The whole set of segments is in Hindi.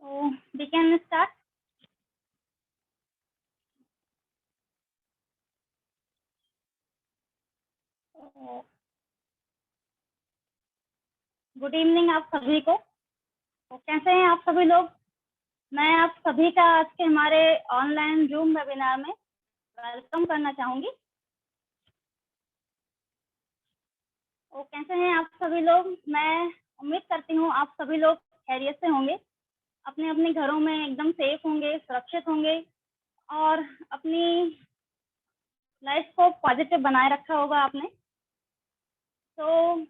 So we can start. Good evening आप सभी को। तो कैसे हैं आप सभी लोग? मैं आप सभी का आज के हमारे ऑनलाइन जूम वेबिनार में वेलकम करना चाहूंगी। तो कैसे हैं आप सभी लोग? मैं उम्मीद करती हूँ आप सभी लोग खैरियत से होंगे, अपने अपने घरों में एकदम सेफ होंगे, सुरक्षित होंगे और अपनी लाइफ को पॉजिटिव बनाए रखा होगा आपने। तो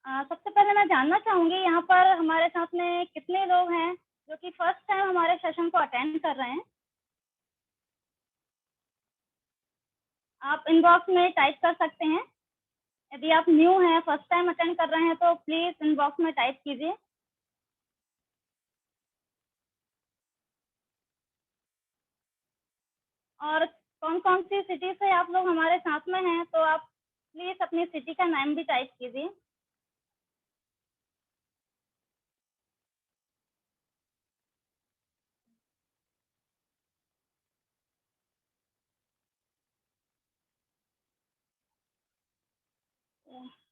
सबसे पहले मैं जानना चाहूंगी यहाँ पर हमारे साथ में कितने लोग हैं जो कि फर्स्ट टाइम हमारे सेशन को अटेंड कर रहे हैं। आप इनबॉक्स में टाइप कर सकते हैं। यदि आप न्यू हैं, फर्स्ट टाइम अटेंड कर रहे हैं तो प्लीज इनबॉक्स में टाइप कीजिए। और कौन कौन सी सिटी से आप लोग हमारे साथ में हैं तो आप प्लीज अपनी सिटी का नाम भी टाइप कीजिए।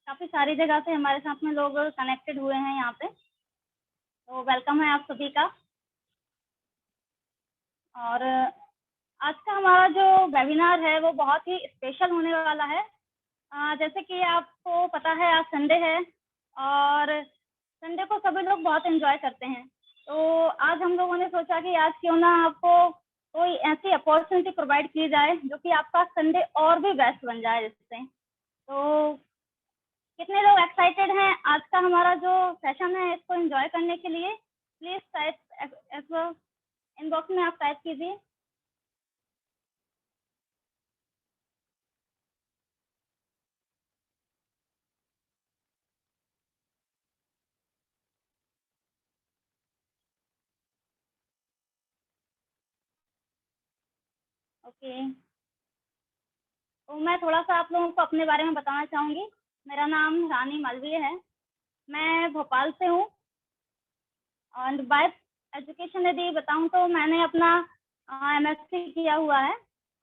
काफी सारी जगह से हमारे साथ में लोग कनेक्टेड हुए हैं यहाँ पे, तो वेलकम है आप सभी का। और आज का हमारा जो वेबिनार है वो बहुत ही स्पेशल होने वाला है। जैसे कि आपको पता है आज संडे है और संडे को सभी लोग बहुत एंजॉय करते हैं। तो आज हम लोगों ने सोचा कि आज क्यों ना आपको कोई ऐसी अपॉर्चुनिटी प्रोवाइड की जाए जो कि आपका संडे और भी बेस्ट बन जाए जिससे। तो कितने लोग एक्साइटेड हैं आज का हमारा जो सेशन है इसको एंजॉय करने के लिए? प्लीज टाइप इनबॉक्स में आप टाइप कीजिए। ओके, तो मैं थोड़ा सा आप लोगों को अपने बारे में बताना चाहूँगी। मेरा नाम रानी मालवीय है, मैं भोपाल से हूँ। और बाय एजुकेशन यदि बताऊँ तो मैंने अपना एमएससी किया हुआ है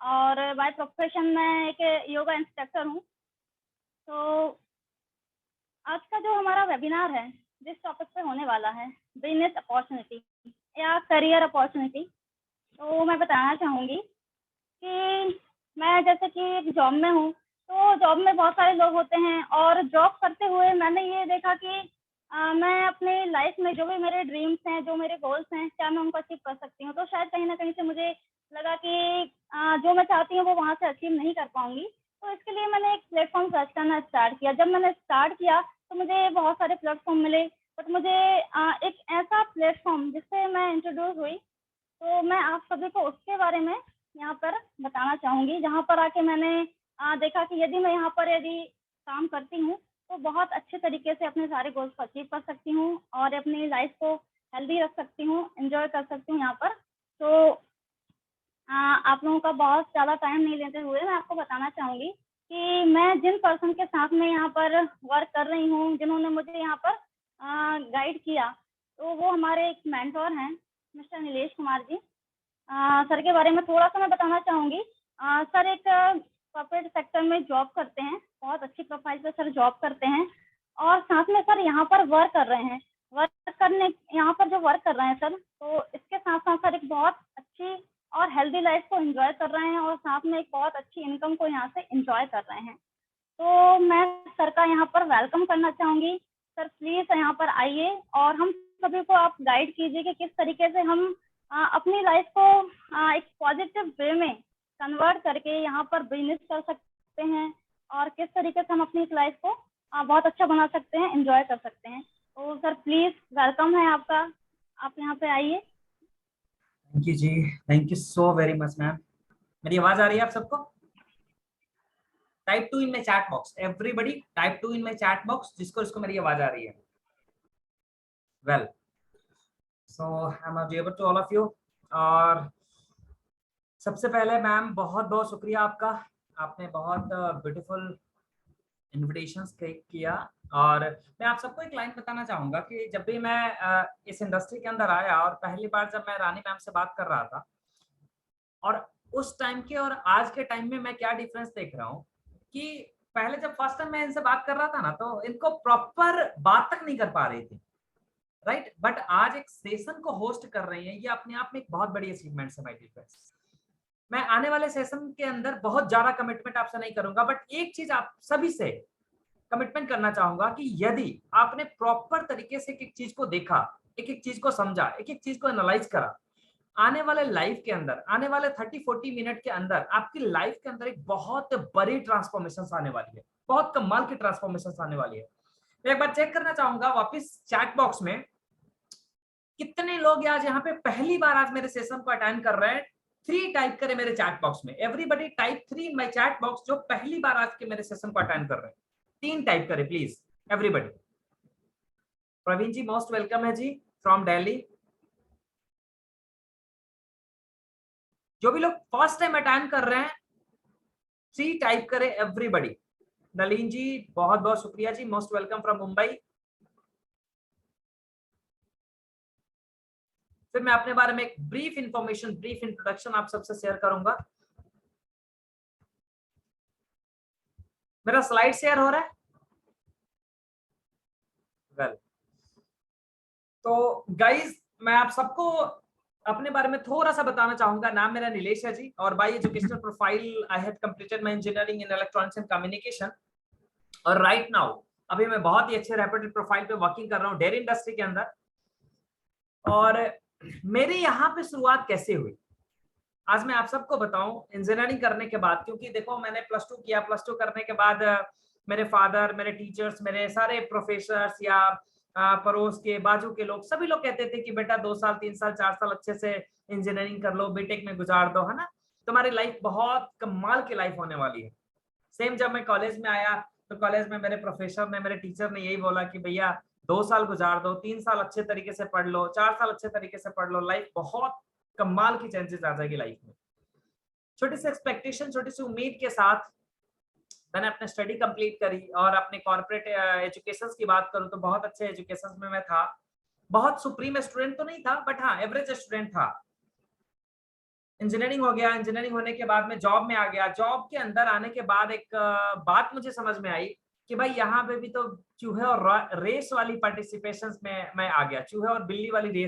और बाय प्रोफेशन मैं एक योगा इंस्ट्रक्टर हूँ। तो आज का जो हमारा वेबिनार है जिस टॉपिक पे होने वाला है बिजनेस अपॉर्चुनिटी या करियर अपॉर्चुनिटी, तो मैं बताना चाहूँगी कि मैं जैसे कि एक जॉब में हूँ। तो जॉब में बहुत सारे लोग होते हैं और जॉब करते हुए मैंने ये देखा कि मैं अपने लाइफ में जो भी मेरे ड्रीम्स हैं, जो मेरे गोल्स हैं, क्या मैं उनको अचीव कर सकती हूँ। तो शायद कहीं ना कहीं से मुझे लगा कि जो मैं चाहती हूँ वो वहाँ से अचीव नहीं कर पाऊंगी। तो इसके लिए मैंने एक प्लेटफॉर्म सर्च करना स्टार्ट किया। जब मैंने स्टार्ट किया तो मुझे बहुत सारे प्लेटफॉर्म मिले, बट मुझे एक ऐसा प्लेटफॉर्म जिससे मैं इंट्रोड्यूस हुई, तो मैं आप सभी को उसके बारे में यहाँ पर बताना चाहूँगी। जहाँ पर आके मैंने देखा कि यदि मैं यहाँ पर यदि काम करती हूँ तो बहुत अच्छे तरीके से अपने सारे गोल्स को अचीव कर सकती हूँ और अपनी लाइफ को हेल्दी रख सकती हूँ, एंजॉय कर सकती हूँ यहाँ पर। तो आप लोगों का बहुत ज़्यादा टाइम नहीं लेते हुए मैं आपको बताना चाहूँगी कि मैं जिन पर्सन के साथ में यहाँ पर वर्क कर रही हूँ, जिन्होंने मुझे यहाँ पर गाइड किया, तो वो हमारे एक मेंटोर हैं, मिस्टर नीलेश कुमार जी। सर के बारे में थोड़ा-सा मैं बताना चाहूँगी। सर एक कॉर्पोरेट सेक्टर में जॉब करते हैं, बहुत अच्छी प्रोफ़ाइल पे सर जॉब करते हैं और साथ में सर यहाँ पर वर्क कर रहे हैं। वर्क करने यहाँ पर जो वर्क कर रहे हैं सर, तो इसके साथ-साथ सर एक बहुत अच्छी और हेल्दी लाइफ़ को एन्जॉय कर रहे हैं और साथ में एक बहुत अच्छी इनकम को यहाँ से एन्जॉय कर रहे हैं। तो मैं सर का यहाँ पर वेलकम करना चाहूँगी। सर प्लीज़ यहाँ पर आइए और हम सभी को आप गाइड कीजिए कि किस तरीके से हम अपनी लाइफ को एक पॉजिटिव वे में कन्वर्ट करके यहाँ पर बिजनेस कर सकते हैं और किस तरीके से हम अपनी इस लाइफ को बहुत अच्छा बना सकते हैं, एंजॉय कर सकते हैं। तो सर प्लीज़ वेलकम है आपका, आप यहाँ पे आइए। Thank you ji, thank you so very much ma'am. मेरी आवाज आ रही है आप सबको? Type 2 in my chat box, everybody type 2 in my chat box जिसको इसको मेरी आवाज आ रही है। Well, so I am available to all of you. और सबसे पहले मैम बहुत बहुत शुक्रिया आपका, आपने बहुत ब्यूटीफुल इन्विटेशंस किया। और मैं आप सबको एक लाइन बताना चाहूंगा कि जब भी मैं इस इंडस्ट्री के अंदर आया और पहली बार जब मैं रानी मैम से बात कर रहा था, और उस टाइम के और आज के टाइम में मैं क्या डिफरेंस देख रहा हूँ कि पहले जब फर्स्ट टाइम मैं इनसे बात कर रहा था ना, तो इनको प्रॉपर बात तक नहीं कर पा रही थी, राइट। बट आज एक सेशन को होस्ट कर रही है, ये अपने आप में एक बहुत बड़ी अचीवमेंट है माय डियर फ्रेंड्स। मैं आने वाले सेशन के अंदर बहुत ज्यादा कमिटमेंट आपसे नहीं करूंगा, बट एक चीज आप सभी से कमिटमेंट करना चाहूंगा कि यदि आपने प्रॉपर तरीके से एक एक चीज को देखा, एक एक चीज को समझा, एक एक चीज को एनालाइज करा, आने वाले लाइफ के अंदर, आने वाले 30-40 मिनट के अंदर आपकी लाइफ के अंदर एक बहुत बड़ी ट्रांसफॉर्मेशन आने वाली है, बहुत कमाल की ट्रांसफॉर्मेशन आने वाली है। मैं एक बार चेक करना चाहूंगा वापस चैट बॉक्स में कितने लोग आज यहाँ पे पहली बार आज मेरे सेशन को अटेंड कर रहे हैं। 3 टाइप करें मेरे चैट बॉक्स में, everybody type 3 my chat box, जो पहली बार आज के मेरे सेशन को अटेंड कर रहे हैं। 3 टाइप करें please everybody. Praveen ji most welcome है जी फ्रॉम दिल्ली। जो भी लोग फर्स्ट टाइम अटेंड कर रहे हैं 3 टाइप करें एवरीबॉडी। नलीन जी बहुत बहुत शुक्रिया जी, मोस्ट वेलकम फ्रॉम मुंबई। फिर मैं अपने बारे में एक ब्रीफ इंफॉर्मेशन, ब्रीफ इंट्रोडक्शन आप सबसे शेयर करूंगा। मेरा स्लाइड शेयर हो रहा है? वेल, तो गाइज मैं आप सबको अपने बारे में थोड़ा सा बताना चाहूंगा। नाम मेरा नीलेश है जी, और by educational profile I had completed my engineering in electronics and communication. और राइट नाउ अभी मैं बहुत ही अच्छे रेप्यूटेड प्रोफाइल पे वर्किंग कर रहा हूँ डेयरी इंडस्ट्री के अंदर। और मेरी यहाँ पे शुरुआत कैसे हुई आज मैं आप सबको बताऊं, इंजीनियरिंग करने के बाद। क्योंकि देखो मैंने +2 किया, +2 करने के बाद मेरे फादर, मेरे टीचर्स, मेरे सारे प्रोफेसर्स या पड़ोस के, बाजू के लोग, सभी लोग कहते थे कि बेटा 2 साल 3 साल 4 साल अच्छे से इंजीनियरिंग कर लो, बीटेक में गुजार दो, है ना, तुम्हारी लाइफ बहुत कमाल की लाइफ होने वाली है। सेम जब मैं कॉलेज में आया तो कॉलेज में मेरे प्रोफेसर ने, मेरे टीचर ने यही बोला कि भैया 2 साल गुजार दो, 3 साल अच्छे तरीके से पढ़ लो, 4 साल अच्छे तरीके से पढ़ लो, लाइफ बहुत कमाल की चेंजेस आ जाएगी लाइफ में। छोटी सी एक्सपेक्टेशन, छोटी सी उम्मीद के साथ मैंने अपने स्टडी कंप्लीट करी। और अपने कॉर्पोरेट एजुकेशन की बात करूं तो बहुत अच्छे एजुकेशन में मैं था। बहुत सुप्रीम स्टूडेंट तो नहीं था, बट हाँ एवरेज स्टूडेंट था। इंजीनियरिंग हो गया, इंजीनियरिंग होने के बाद में जॉब में आ गया। जॉब के अंदर आने के बाद एक बात मुझे समझ में आई कि भाई यहाँ पे भी तो चूहे और रेस वाली पार्टिसिपेशन में मैं आ गया। चूहे और बिल्ली वाली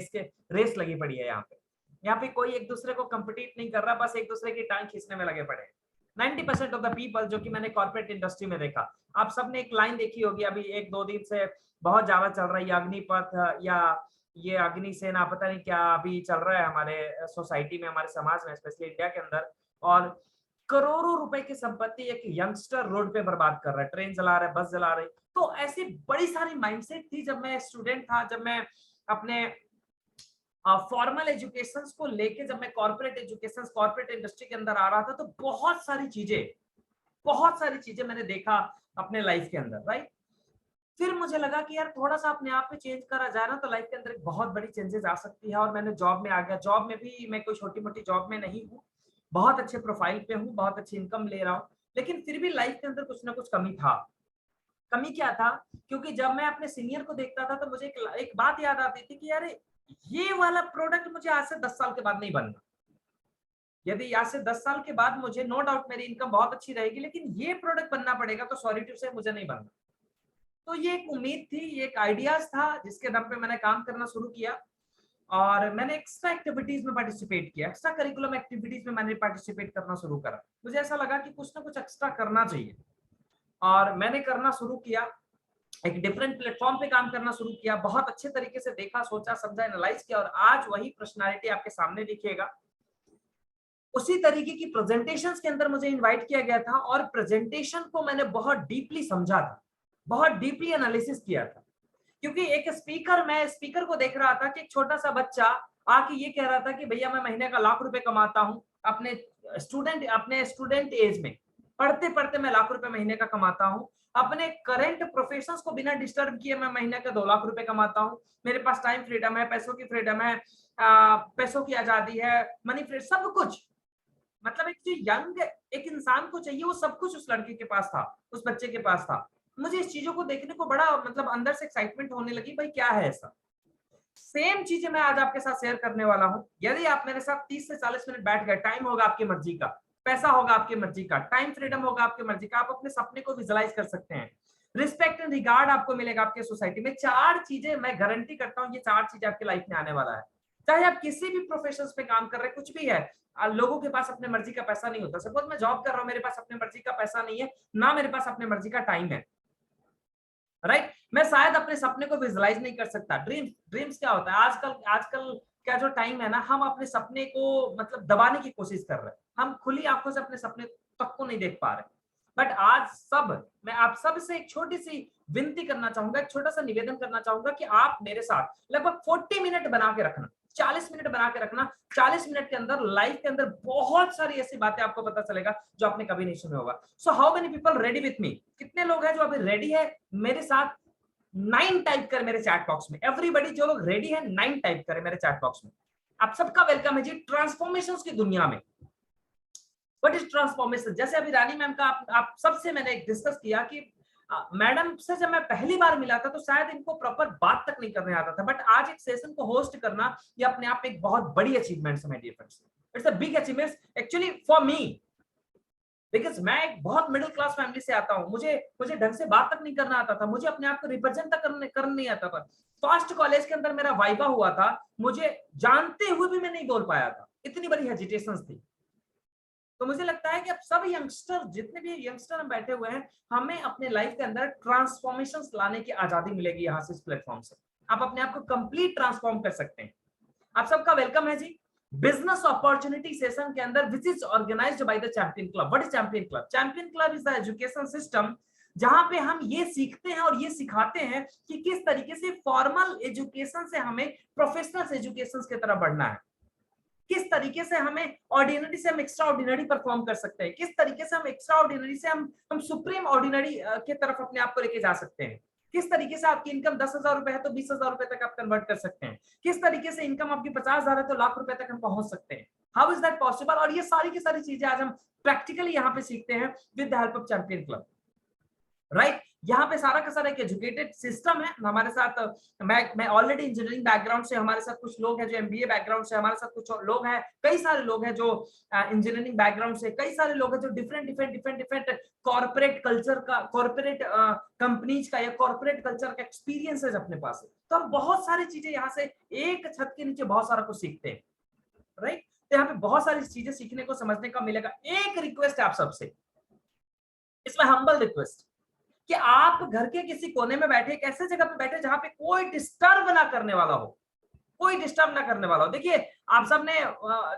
रेस लगी पड़ी है यहाँ पे। यहाँ पे कोई एक दूसरे को कम्पिटिट नहीं कर रहा, बस एक दूसरे की टांग खींचने में लगे पड़े। 90% ऑफ द पीपल जो कि मैंने कॉर्पोरेट इंडस्ट्री में देखा, आप सबने एक लाइन देखी होगी अभी 1-2 दिन से बहुत ज्यादा चल रहा है, अग्निपथ या ये अग्निसेना, पता नहीं क्या अभी चल रहा है हमारे सोसाइटी में, हमारे समाज में, स्पेशली इंडिया के अंदर। और करोड़ों रुपए की संपत्ति एक यंगस्टर रोड पे बर्बाद कर रहा है, ट्रेन चला रहा है, बस चला रही। तो ऐसी बड़ी सारी माइंडसेट थी जब मैं स्टूडेंट था, जब मैं अपने फॉर्मल एजुकेशन को लेके, जब मैं कॉर्पोरेट एजुकेशन, कॉर्पोरेट इंडस्ट्री के अंदर आ रहा था, तो बहुत सारी चीजें मैंने देखा अपने लाइफ के अंदर, राइट। फिर मुझे लगा कि यार थोड़ा सा अपने आप पे चेंज करा जाए ना, तो लाइफ के अंदर एक बहुत बड़ी चेंजेस आ सकती है। और मैंने जॉब में आ गया। जॉब में भी मैं कोई छोटी मोटी जॉब में नहीं हूँ, बहुत अच्छे प्रोफाइल पे हूँ, बहुत अच्छी इनकम ले रहा हूँ, लेकिन फिर भी लाइफ के अंदर कुछ ना कुछ कमी था। कमी क्या था? क्योंकि जब मैं अपने सीनियर को देखता था तो मुझे एक बात याद आती थी कि यार ये वाला प्रोडक्ट मुझे आज से 10 साल के बाद नहीं बनना। यदि आज से 10 साल के बाद मुझे, नो डाउट मेरी इनकम बहुत अच्छी रहेगी, लेकिन ये प्रोडक्ट बनना पड़ेगा, तो सॉरी टू से मुझे नहीं बनना। तो ये एक उम्मीद थी, ये एक आइडियाज था, जिसके दम पे मैंने काम करना शुरू किया। और मैंने एक्स्ट्रा एक्टिविटीज में पार्टिसिपेट किया, एक्स्ट्रा करिकुलम एक्टिविटीज में मैंने पार्टिसिपेट करना शुरू करा। मुझे ऐसा लगा कि कुछ ना कुछ एक्स्ट्रा करना चाहिए, और मैंने करना शुरू किया। एक डिफरेंट प्लेटफॉर्म पे काम करना शुरू किया, बहुत अच्छे तरीके से देखा, सोचा, समझा, एनालाइज किया, और आज वही पर्सनालिटी आपके सामने दिखेगा। उसी तरीके की प्रेजेंटेशंस के अंदर मुझे इनवाइट किया गया था, और प्रेजेंटेशन को मैंने बहुत डीपली समझा था, बहुत डीपली एनालिसिस किया था। क्योंकि एक स्पीकर, मैं स्पीकर को देख रहा था कि एक छोटा सा बच्चा आके ये कह रहा था कि भैया मैं महीने का लाख रुपए कमाता हूँ, अपने स्टूडेंट एज में पढ़ते पढ़ते मैं लाख रुपए महीने का कमाता हूँ, अपने करंट प्रोफेशंस को बिना डिस्टर्ब किए मैं महीने का 2 लाख रुपए कमाता हूँ, मेरे पास टाइम फ्रीडम है, पैसों की फ्रीडम है, पैसों की आजादी है, मनी फ्रीडम, सब कुछ। मतलब एक जो यंग एक इंसान को चाहिए वो सब कुछ उस लड़के के पास था, उस बच्चे के पास था। मुझे इस चीजों को देखने को बड़ा मतलब अंदर से एक्साइटमेंट होने लगी, भाई क्या है ऐसा। सेम चीजें मैं आज आपके साथ शेयर करने वाला हूं। यदि आप मेरे साथ 30 से 40 मिनट बैठ गए, टाइम होगा आपकी मर्जी का, पैसा होगा आपकी मर्जी का, टाइम फ्रीडम होगा आपकी मर्जी का, आप अपने सपने को विजुअलाइज कर सकते हैं, रिस्पेक्ट एंड रिगार्ड आपको मिलेगा आपके सोसाइटी में। 4 चीजें मैं गारंटी करता हूं, ये 4 चीजें आपकी लाइफ में आने वाला है। चाहे आप किसी भी प्रोफेशन पे काम कर रहे हैं, कुछ भी है, लोगों के पास अपने मर्जी का पैसा नहीं होता। सपोज मैं जॉब कर रहा हूं, मेरे पास अपने मर्जी का पैसा नहीं है, ना मेरे पास अपने मर्जी का टाइम है, राइट। मैं शायद अपने सपने को विजुअलाइज नहीं कर सकता। ड्रीम्स क्या होता है, आजकल का जो टाइम है ना, हम अपने सपने को मतलब दबाने की कोशिश कर रहे हैं, हम खुली आंखों से अपने सपने तक को नहीं देख पा रहे। बट आज मैं आप सब से एक छोटी सी विनती करना चाहूंगा, एक छोटा सा निवेदन करना चाहूंगा कि आप मेरे साथ लगभग 40 मिनट बना के रखना, 40 मिनट बना के रखना। 40 मिनट के अंदर लाइफ के अंदर बहुत सारी ऐसी बातें आपको पता चलेगा जो आपने कभी नहीं सुना होगा। सो how many people ready with me, कितने लोग हैं जो अभी रेडी है मेरे साथ? 9 टाइप कर मेरे चैट बॉक्स में। एवरीबॉडी जो लोग रेडी है 9 टाइप करें मेरे चैट बॉक्स में। आप सबका वेलकम है जी ट्रांसफॉर्मेशन की दुनिया में। What is transformation? जैसे अभी रानी मैम का आप सबसे मैंने डिस्कस किया कि मैडम से जब मैं पहली बार मिला था तो शायद इनको प्रॉपर बात तक नहीं करने आता था, बट आज एक सेशन को होस्ट करना ये अपने आप में एक बहुत बड़ी अचीवमेंट है, my dear friends. It's a big achievement actually for me, because मैं एक बहुत मिडिल क्लास फैमिली से आता हूँ। मुझे ढंग से बात तक नहीं करना आता था, मुझे अपने आप को रिप्रेजेंट तक करने नहीं आता था। फर्स्ट कॉलेज के अंदर मेरा वाइवा हुआ था, मुझे जानते हुए भी मैं नहीं बोल पाया था, इतनी बड़ी हेजिटेशंस थी। तो मुझे लगता है कि अब सब यंगस्टर, जितने भी यंगस्टर हम बैठे हुए हैं, हमें अपने लाइफ के अंदर ट्रांसफॉर्मेशंस लाने की आजादी मिलेगी यहाँ से, इस प्लेटफॉर्म से। आप अपने आप को कंप्लीट ट्रांसफॉर्म कर सकते हैं। आप सबका वेलकम है जी बिजनेस अपॉर्चुनिटी सेशन के अंदर, which is organized by the champion club. What is champion club? Champion club is the education system जहां पे हम ये सीखते हैं और ये सिखाते हैं कि किस तरीके से फॉर्मल एजुकेशन से हमें प्रोफेशनल एजुकेशन की तरफ बढ़ना है, किस तरीके से हमें ऑर्डिनरी से हम एक्स्ट्रा ऑर्डिनरी परफॉर्म कर सकते हैं, किस तरीके से हम एक्स्ट्रा ऑर्डिनरी से हम सुप्रीम ऑर्डिनरी के तरफ अपने आप को लेके जा सकते हैं, किस तरीके से आपकी इनकम 10,000 रुपए है तो 20,000 रुपए तक आप कन्वर्ट कर सकते हैं, किस तरीके से इनकम आपकी 50,000 है तो लाख रुपए तक हम पहुंच सकते हैं। How is that possible? और ये सारी की सारी चीजें आज हम प्रैक्टिकली यहाँ पे सीखते हैं with the help of champion club, right. यहाँ पे सारा का सारा एक एजुकेटेड सिस्टम है हमारे साथ। मैं ऑलरेडी इंजीनियरिंग बैकग्राउंड से, हमारे साथ कुछ लोग हैं जो एमबीए बैकग्राउंड से, हमारे साथ कुछ लोग हैं, कई सारे लोग हैं जो इंजीनियरिंग बैकग्राउंड से, कई सारे लोग हैं जो डिफरेंट कॉर्पोरेट कल्चर का, कॉर्पोरेट कंपनीज का या कॉर्पोरेट कल्चर का एक्सपीरियंस है अपने पास। तो हम बहुत सारी चीजें यहाँ से एक छत के नीचे बहुत सारा कुछ सीखते हैं, राइट। तो यहाँ पे बहुत सारी चीजें सीखने को, समझने का मिलेगा। एक रिक्वेस्ट है आप सबसे, इसमें हम्बल रिक्वेस्ट, कि आप घर के किसी कोने में बैठे, एक ऐसे जगह पे बैठे जहां पे कोई डिस्टर्ब ना करने वाला हो, कोई डिस्टर्ब ना करने वाला हो। देखिए आप सब ने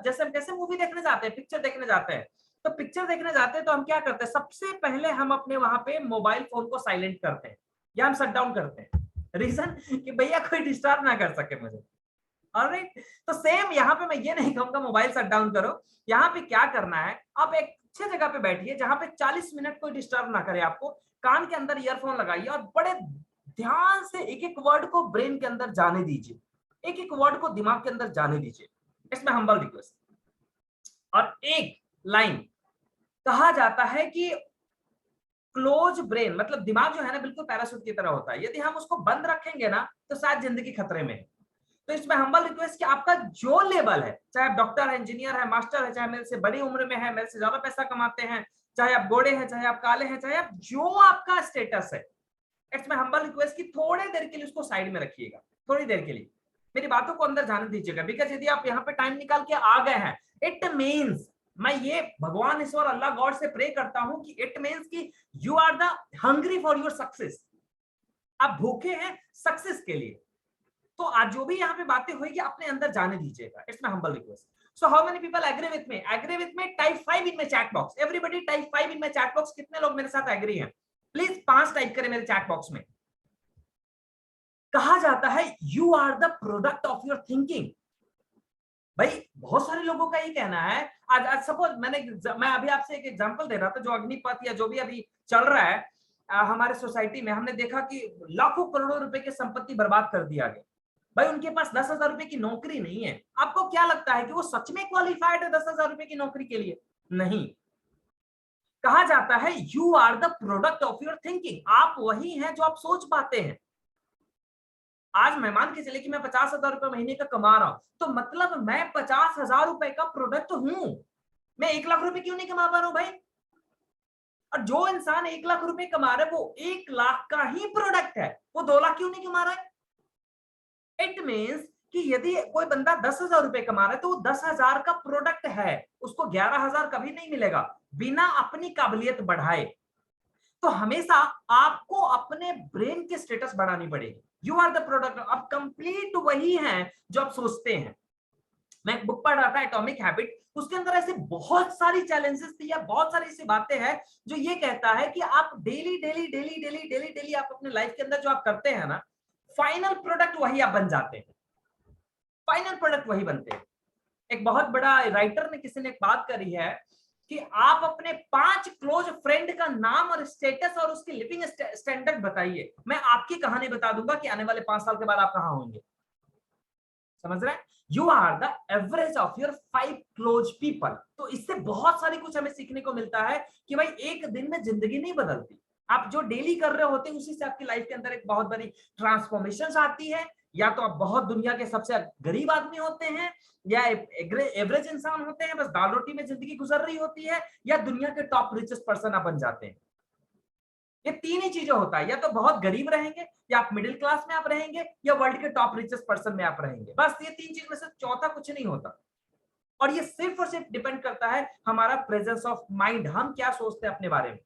जैसे हम कैसे मूवी देखने जाते हैं, पिक्चर देखने जाते हैं, तो पिक्चर देखने जाते हैं तो हम क्या करते हैं, सबसे पहले हम अपने वहां पे मोबाइल फोन को साइलेंट करते हैं या हम शट डाउन करते हैं। रीजन कि भैया कोई डिस्टर्ब ना कर सके मुझे। ऑलराइट, तो सेम यहाँ पे मैं ये नहीं कहूंगा मोबाइल शट डाउन करो। यहाँ पे क्या करना है, आप एक अच्छे जगह पे बैठिए जहां पे 40 मिनट कोई डिस्टर्ब ना करे आपको, कान के अंदर ईयरफोन लगाइए और बड़े ध्यान से एक एक वर्ड को ब्रेन के अंदर जाने दीजिए, एक एक वर्ड को दिमाग के अंदर जाने दीजिए। इसमें हम्बल रिक्वेस्ट। और एक लाइन कहा जाता है कि क्लोज ब्रेन, मतलब दिमाग जो है ना बिल्कुल पैराशूट की तरह होता है, यदि हम उसको बंद रखेंगे ना तो शायद जिंदगी खतरे में है। तो इसमें हम्बल रिक्वेस्ट कि आपका जो लेवल है, चाहे आप डॉक्टर है, इंजीनियर है, मास्टर है, चाहे मेरे से बड़ी उम्र में है, मेरे से ज्यादा पैसा कमाते हैं, चाहे आप गोरे हैं, चाहे आप काले हैं, चाहे आप जो आपका स्टेटस है, इट्स माय हम्बल रिक्वेस्ट कि थोड़ी देर के लिए उसको साइड में रखिएगा, थोड़ी देर के लिए मेरी बातों को अंदर जाने दीजिएगा। बिकॉज यदि आप यहाँ पे टाइम निकाल के आ गए हैं, इट मीन्स, मैं ये भगवान ईश्वर अल्लाह गॉड से प्रे करता हूं कि इट मीन्स कि you are the hungry for your success, आप भूखे हैं सक्सेस के लिए। तो आज जो भी यहाँ पे बातें होगी अपने अंदर जाने दीजिएगा। It's my humble request. So how many people agree with me? Agree with me type 5 in my chat box. Everybody type 5 in my chat box. कितने लोग मेरे साथ एग्री हैं? प्लीज 5 टाइप करें मेरे चैट बॉक्स में। कहा जाता है you are the product of your thinking. भाई बहुत सारे लोगों का ये कहना है, आज सपोज मैं अभी आपसे एक एग्जांपल दे रहा था, जो अग्निपथ या जो भी अभी चल रहा है हमारे सोसाइटी में, हमने देखा कि लाखों करोड़ों रुपए की संपत्ति बर्बाद कर दिया गया। भाई उनके पास 10,000 रुपए की नौकरी नहीं है। आपको क्या लगता है कि वो सच में क्वालिफाइड है 10,000 रुपए की नौकरी के लिए? नहीं, कहा जाता है you are the product of your thinking. आप वही हैं जो आप सोच पाते हैं। आज मैं मान के चले कि मैं 50,000 रुपए महीने का कमा रहा हूं, तो मतलब मैं 50,000 रुपए का प्रोडक्ट हूं। मैं 1 लाख रुपए क्यों नहीं कमा पा रहा हूं भाई? और जो इंसान 1 लाख रुपए कमा रहा है वो 1 लाख का ही प्रोडक्ट है, वो 2 लाख क्यों नहीं कमा रहा है? इट मीन्स कि यदि कोई बंदा 10,000 रुपए कमा रहा है तो वो 10,000 का प्रोडक्ट है, उसको 11,000 कभी नहीं मिलेगा बिना अपनी काबिलियत बढ़ाए। तो हमेशा आपको अपने ब्रेन की स्टेटस बढ़ानी पड़ेगी। You are the product. अब कंप्लीट वही है जो आप सोचते हैं। मैं एक बुक पढ़ रहा था एटॉमिक हैबिट, उसके अंदर ऐसे बहुत सारी चैलेंजेस थी या बहुत सारी ऐसी बातें हैं जो ये कहता है कि आप daily daily daily daily daily daily आप अपने लाइफ के अंदर जो आप करते हैं ना, फाइनल प्रोडक्ट वही आप बन जाते हैं। फाइनल प्रोडक्ट वही बनते हैं। एक बहुत बड़ा राइटर ने किसी ने एक बात करी है कि आप अपने 5 क्लोज फ्रेंड का नाम और स्टेटस और उसकी लिविंग स्टैंडर्ड बताइए, मैं आपकी कहानी बता दूंगा कि आने वाले 5 साल के बाद आप कहां होंगे। समझ रहे हैं? You are the average of your 5 close people. तो इससे बहुत सारी कुछ हमें सीखने को मिलता है कि भाई एक दिन में जिंदगी नहीं बदलती। आप जो डेली कर रहे होते हैं उसी से आपकी लाइफ के अंदर एक बहुत बड़ी ट्रांसफॉर्मेशन आती है। या तो आप बहुत दुनिया के सबसे गरीब आदमी होते हैं, या एवरेज इंसान होते हैं, बस दाल रोटी में जिंदगी गुजर रही होती है, या दुनिया के टॉप रिचेस्ट पर्सन आप बन जाते हैं। ये तीन ही चीजें होता है, या तो बहुत गरीब रहेंगे, या आप मिडिल क्लास में आप रहेंगे, या वर्ल्ड के टॉप रिचेस्ट पर्सन में आप रहेंगे। बस ये तीन चीज में से चौथा कुछ नहीं होता। और ये सिर्फ और सिर्फ डिपेंड करता है हमारा प्रेजेंस ऑफ माइंड, हम क्या सोचते हैं अपने बारे में।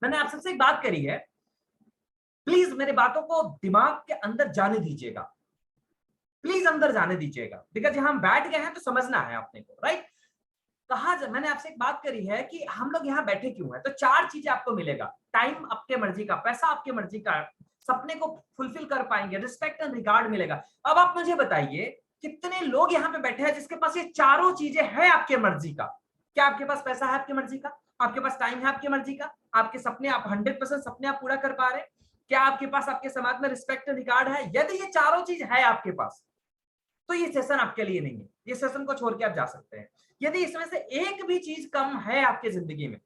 मैंने आप सबसे एक बात करी है, प्लीज मेरे बातों को दिमाग के अंदर जाने दीजिएगा, प्लीज अंदर जाने दीजिएगा, बिकॉज यहां हम बैठ गए हैं तो समझना है अपने को, राइट? मैंने आपसे एक बात करी है कि हम लोग यहाँ बैठे क्यों हैं, तो 4 चीजें आपको मिलेगा। टाइम आपके मर्जी का, पैसा आपके मर्जी का, सपने को फुलफिल कर पाएंगे, रिस्पेक्ट एंड रिगार्ड मिलेगा। अब आप मुझे बताइए कितने लोग यहाँ पे बैठे हैं जिसके पास ये चारों चीजें हैं आपके मर्जी का? क्या आपके पास पैसा है आपकी मर्जी का? आपके पास टाइम है आपकी मर्जी का? आपके सपने, आप 100% सपने आप पूरा कर पा रहे हैं? क्या आपके पास आपके समाज में रिस्पेक्ट एंड रिगार्ड है? यदि ये चारों चीज है आपके पास तो ये सेशन आपके लिए नहीं है, ये सेशन को छोड़ के आप जा सकते हैं। यदि इसमें से एक भी चीज कम है आपकी जिंदगी में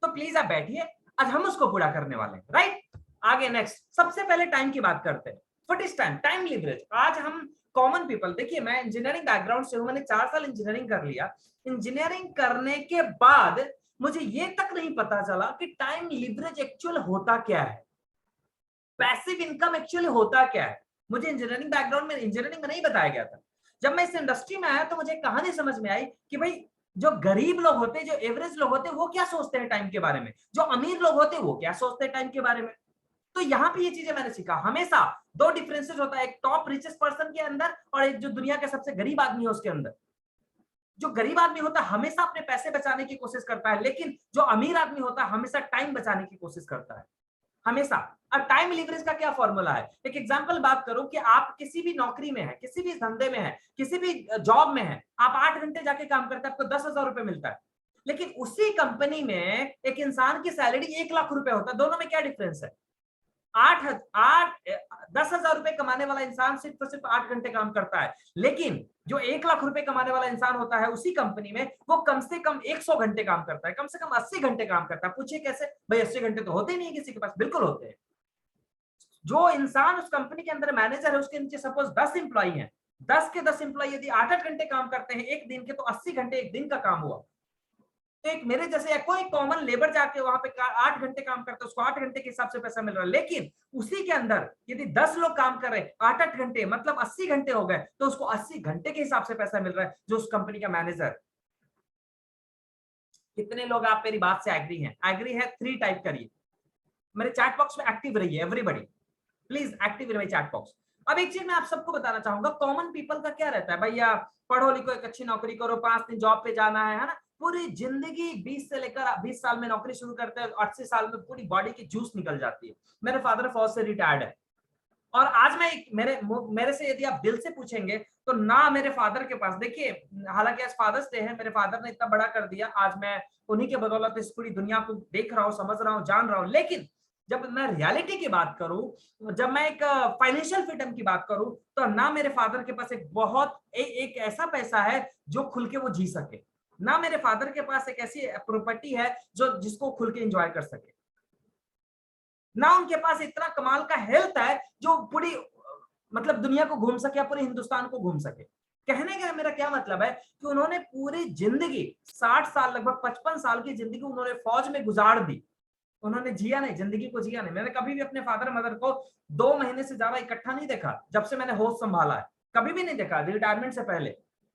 तो प्लीज आप बैठिए, आज हम उसको पूरा करने वाले हैं, राइट? आगे नेक्स्ट, सबसे पहले टाइम की बात करते हैं। What is time? Time leverage. आज हम कॉमन पीपल, देखिए मैं इंजीनियरिंग बैकग्राउंड से हूं, मैंने 4 साल इंजीनियरिंग कर लिया। इंजीनियरिंग करने के बाद मुझे ये तक नहीं पता चला कि टाइम लिवरेज एक्चुअल होता क्या है, पैसिव इनकम एक्चुअली होता क्या है। मुझे इंजीनियरिंग बैकग्राउंड में, इंजीनियरिंग में नहीं बताया गया था। जब मैं इस इंडस्ट्री में आया तो मुझे कहानी समझ में आई कि भाई जो गरीब लोग होते हैं, जो एवरेज लोग होते हैं, वो क्या सोचते हैं टाइम के बारे में, जो अमीर लोग होते हैं वो क्या सोचते हैं टाइम के बारे में। तो यहाँ पे ये चीजें मैंने सीखा। हमेशा 2 डिफरेंसेस होता है, एक टॉप रिचेस्ट पर्सन के अंदर और एक जो दुनिया के सबसे गरीब आदमी है उसके अंदर। जो गरीब आदमी होता है हमेशा अपने पैसे बचाने की कोशिश करता है, लेकिन जो अमीर आदमी होता है हमेशा टाइम बचाने की कोशिश करता है, हमेशा। अब टाइम लिवरेज का क्या फॉर्मूला है? एक एग्जांपल बात करो कि आप किसी भी नौकरी में है, किसी भी धंधे में है, किसी भी जॉब में है, आप 8 घंटे जाके काम करते हैं, आपको 10,000 रुपए मिलता है। लेकिन उसी कंपनी में एक इंसान की सैलरी 1 लाख रुपए होता है। दोनों में क्या डिफरेंस है? 10,000 रुपए कमाने वाला इंसान सिर्फ और सिर्फ 8 घंटे काम करता है, लेकिन जो 1 लाख रुपए कमाने वाला इंसान होता है उसी कंपनी में, वो कम से कम 100 घंटे काम करता है, कम से कम 80 घंटे काम करता है। पूछिए कैसे? भाई 80 घंटे तो होते ही नहीं किसी के पास। बिल्कुल होते हैं। जो इंसान उस कंपनी के अंदर मैनेजर है, उसके नीचे सपोज 10 इंप्लॉई हैं, 10 के 10 इंप्लॉई यदि 8-8 घंटे काम करते हैं एक दिन के, तो 80 घंटे एक दिन का काम हुआ। तो एक मेरे जैसे या कोई कॉमन लेबर जाके वहां पे 8 घंटे काम करता है, उसको 8 घंटे के हिसाब से पैसा मिल रहा है। लेकिन उसी के अंदर यदि 10 लोग काम कर रहे हैं 8-8 घंटे, मतलब 80 घंटे हो गए, तो उसको 80 घंटे के हिसाब से पैसा मिल रहा है, जो उस कंपनी का मैनेजर। कितने लोग आप मेरी बात से एग्री हैं? एग्री है 3 टाइप करिए। मेरे चैट बॉक्स में एक्टिव रहिए एवरीबॉडी, प्लीज एक्टिव रहिए चैट बॉक्स। अब एक चीज मैं आप सबको बताना चाहूंगा, कॉमन पीपल का क्या रहता है, भैया पढ़ो लिखो, एक अच्छी नौकरी करो, 5 दिन जॉब पे जाना है ना। पूरी जिंदगी 20 से लेकर 20 साल में नौकरी शुरू करते हैं, 80 साल में पूरी बॉडी की जूस निकल जाती है। मेरे फादर फौज से रिटायर्ड है, और आज मैं मेरे से यदि आप दिल से पूछेंगे तो ना मेरे फादर के पास, देखिए हालांकि आज फादर्स डे है, मेरे फादर ने इतना बड़ा कर दिया, आज मैं उन्हीं के बदौलत इस पूरी दुनिया को देख रहा हूँ, समझ रहा हूँ, जान रहा हूँ। लेकिन जब मैं रियलिटी की बात करूं, जब मैं एक फाइनेंशियल फ्रीडम की बात करूं, तो ना मेरे फादर के पास एक बहुत एक ऐसा पैसा है जो खुल के वो जी सके। ना मेरे फादर के पास एक ऐसी प्रॉपर्टी है जो जिसको खुल के एंजॉय कर सके, ना उनके पास इतना कमाल का हेल्थ है जो पूरी मतलब दुनिया को घूम सके, पूरे हिंदुस्तान को घूम सके। कहने का मेरा क्या मतलब है कि उन्होंने पूरी जिंदगी 60 साल, लगभग 55 साल की जिंदगी उन्होंने फौज में गुजार दी। उन्होंने जिया नहीं, जिंदगी को जिया नहीं। मैंने कभी भी अपने फादर मदर को 2 महीने से ज्यादा इकट्ठा नहीं देखा जब से मैंने होश संभाला है, कभी भी नहीं देखा रिटायरमेंट से पहले।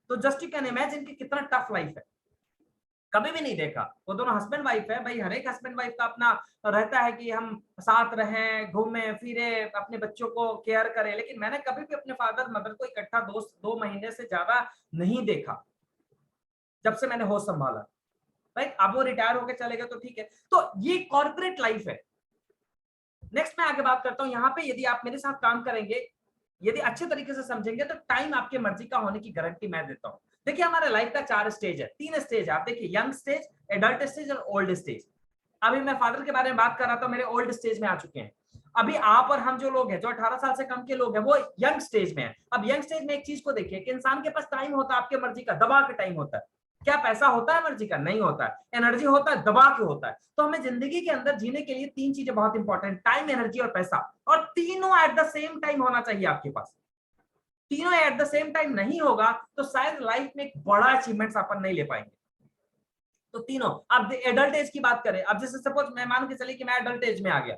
तो जस्ट यू कैन इमेजिन कि कितना टफ लाइफ है, कभी भी नहीं देखा। वो दोनों हस्बैंड वाइफ है भाई, हर एक हस्बैंड वाइफ का अपना रहता है कि हम साथ रहें, घूमें फिरे, अपने बच्चों को केयर करें, लेकिन मैंने कभी भी अपने फादर मदर को इकट्ठा 2 महीने से ज्यादा नहीं देखा जब से मैंने होश संभाला। राइट, अब वो रिटायर होकर चले गए तो ठीक है। तो ये कॉर्पोरेट लाइफ है। नेक्स्ट मैं आगे बात करता हूं। यहाँ पे यदि आप मेरे साथ काम करेंगे, यदि अच्छे तरीके से समझेंगे, तो टाइम आपके मर्जी का होने की गारंटी मैं देता हूं। देखिए हमारे लाइफ का 4 स्टेज है, 3 स्टेज है। आप देखिए, यंग स्टेज, एडल्ट स्टेज और ओल्ड स्टेज। अभी मैं फादर के बारे में बात कर रहा था, मेरे ओल्ड स्टेज में आ चुके हैं। अभी आप और हम जो लोग हैं, जो 18 साल से कम के लोग हैं, वो यंग स्टेज में है। अब यंग स्टेज में एक चीज को देखिए कि इंसान के पास टाइम होता है आपके मर्जी का, दबा के टाइम होता है। क्या पैसा होता है मर्जी का? नहीं होता है। एनर्जी होता है, दबा के होता है। तो हमें जिंदगी के अंदर जीने के लिए 3 चीजें बहुत इंपॉर्टेंट, टाइम, एनर्जी और पैसा, और तीनों एट द सेम टाइम होना चाहिए आपके पास। तीनों एट द सेम टाइम नहीं होगा तो शायद लाइफ में एक बड़ा अचीवमेंट्स अपन नहीं ले पाएंगे। तो तीनों, अब एडल्ट एज की बात करें, अब जैसे सपोज मैं मान के चलिए कि मैं एडल्ट एज में आ गया,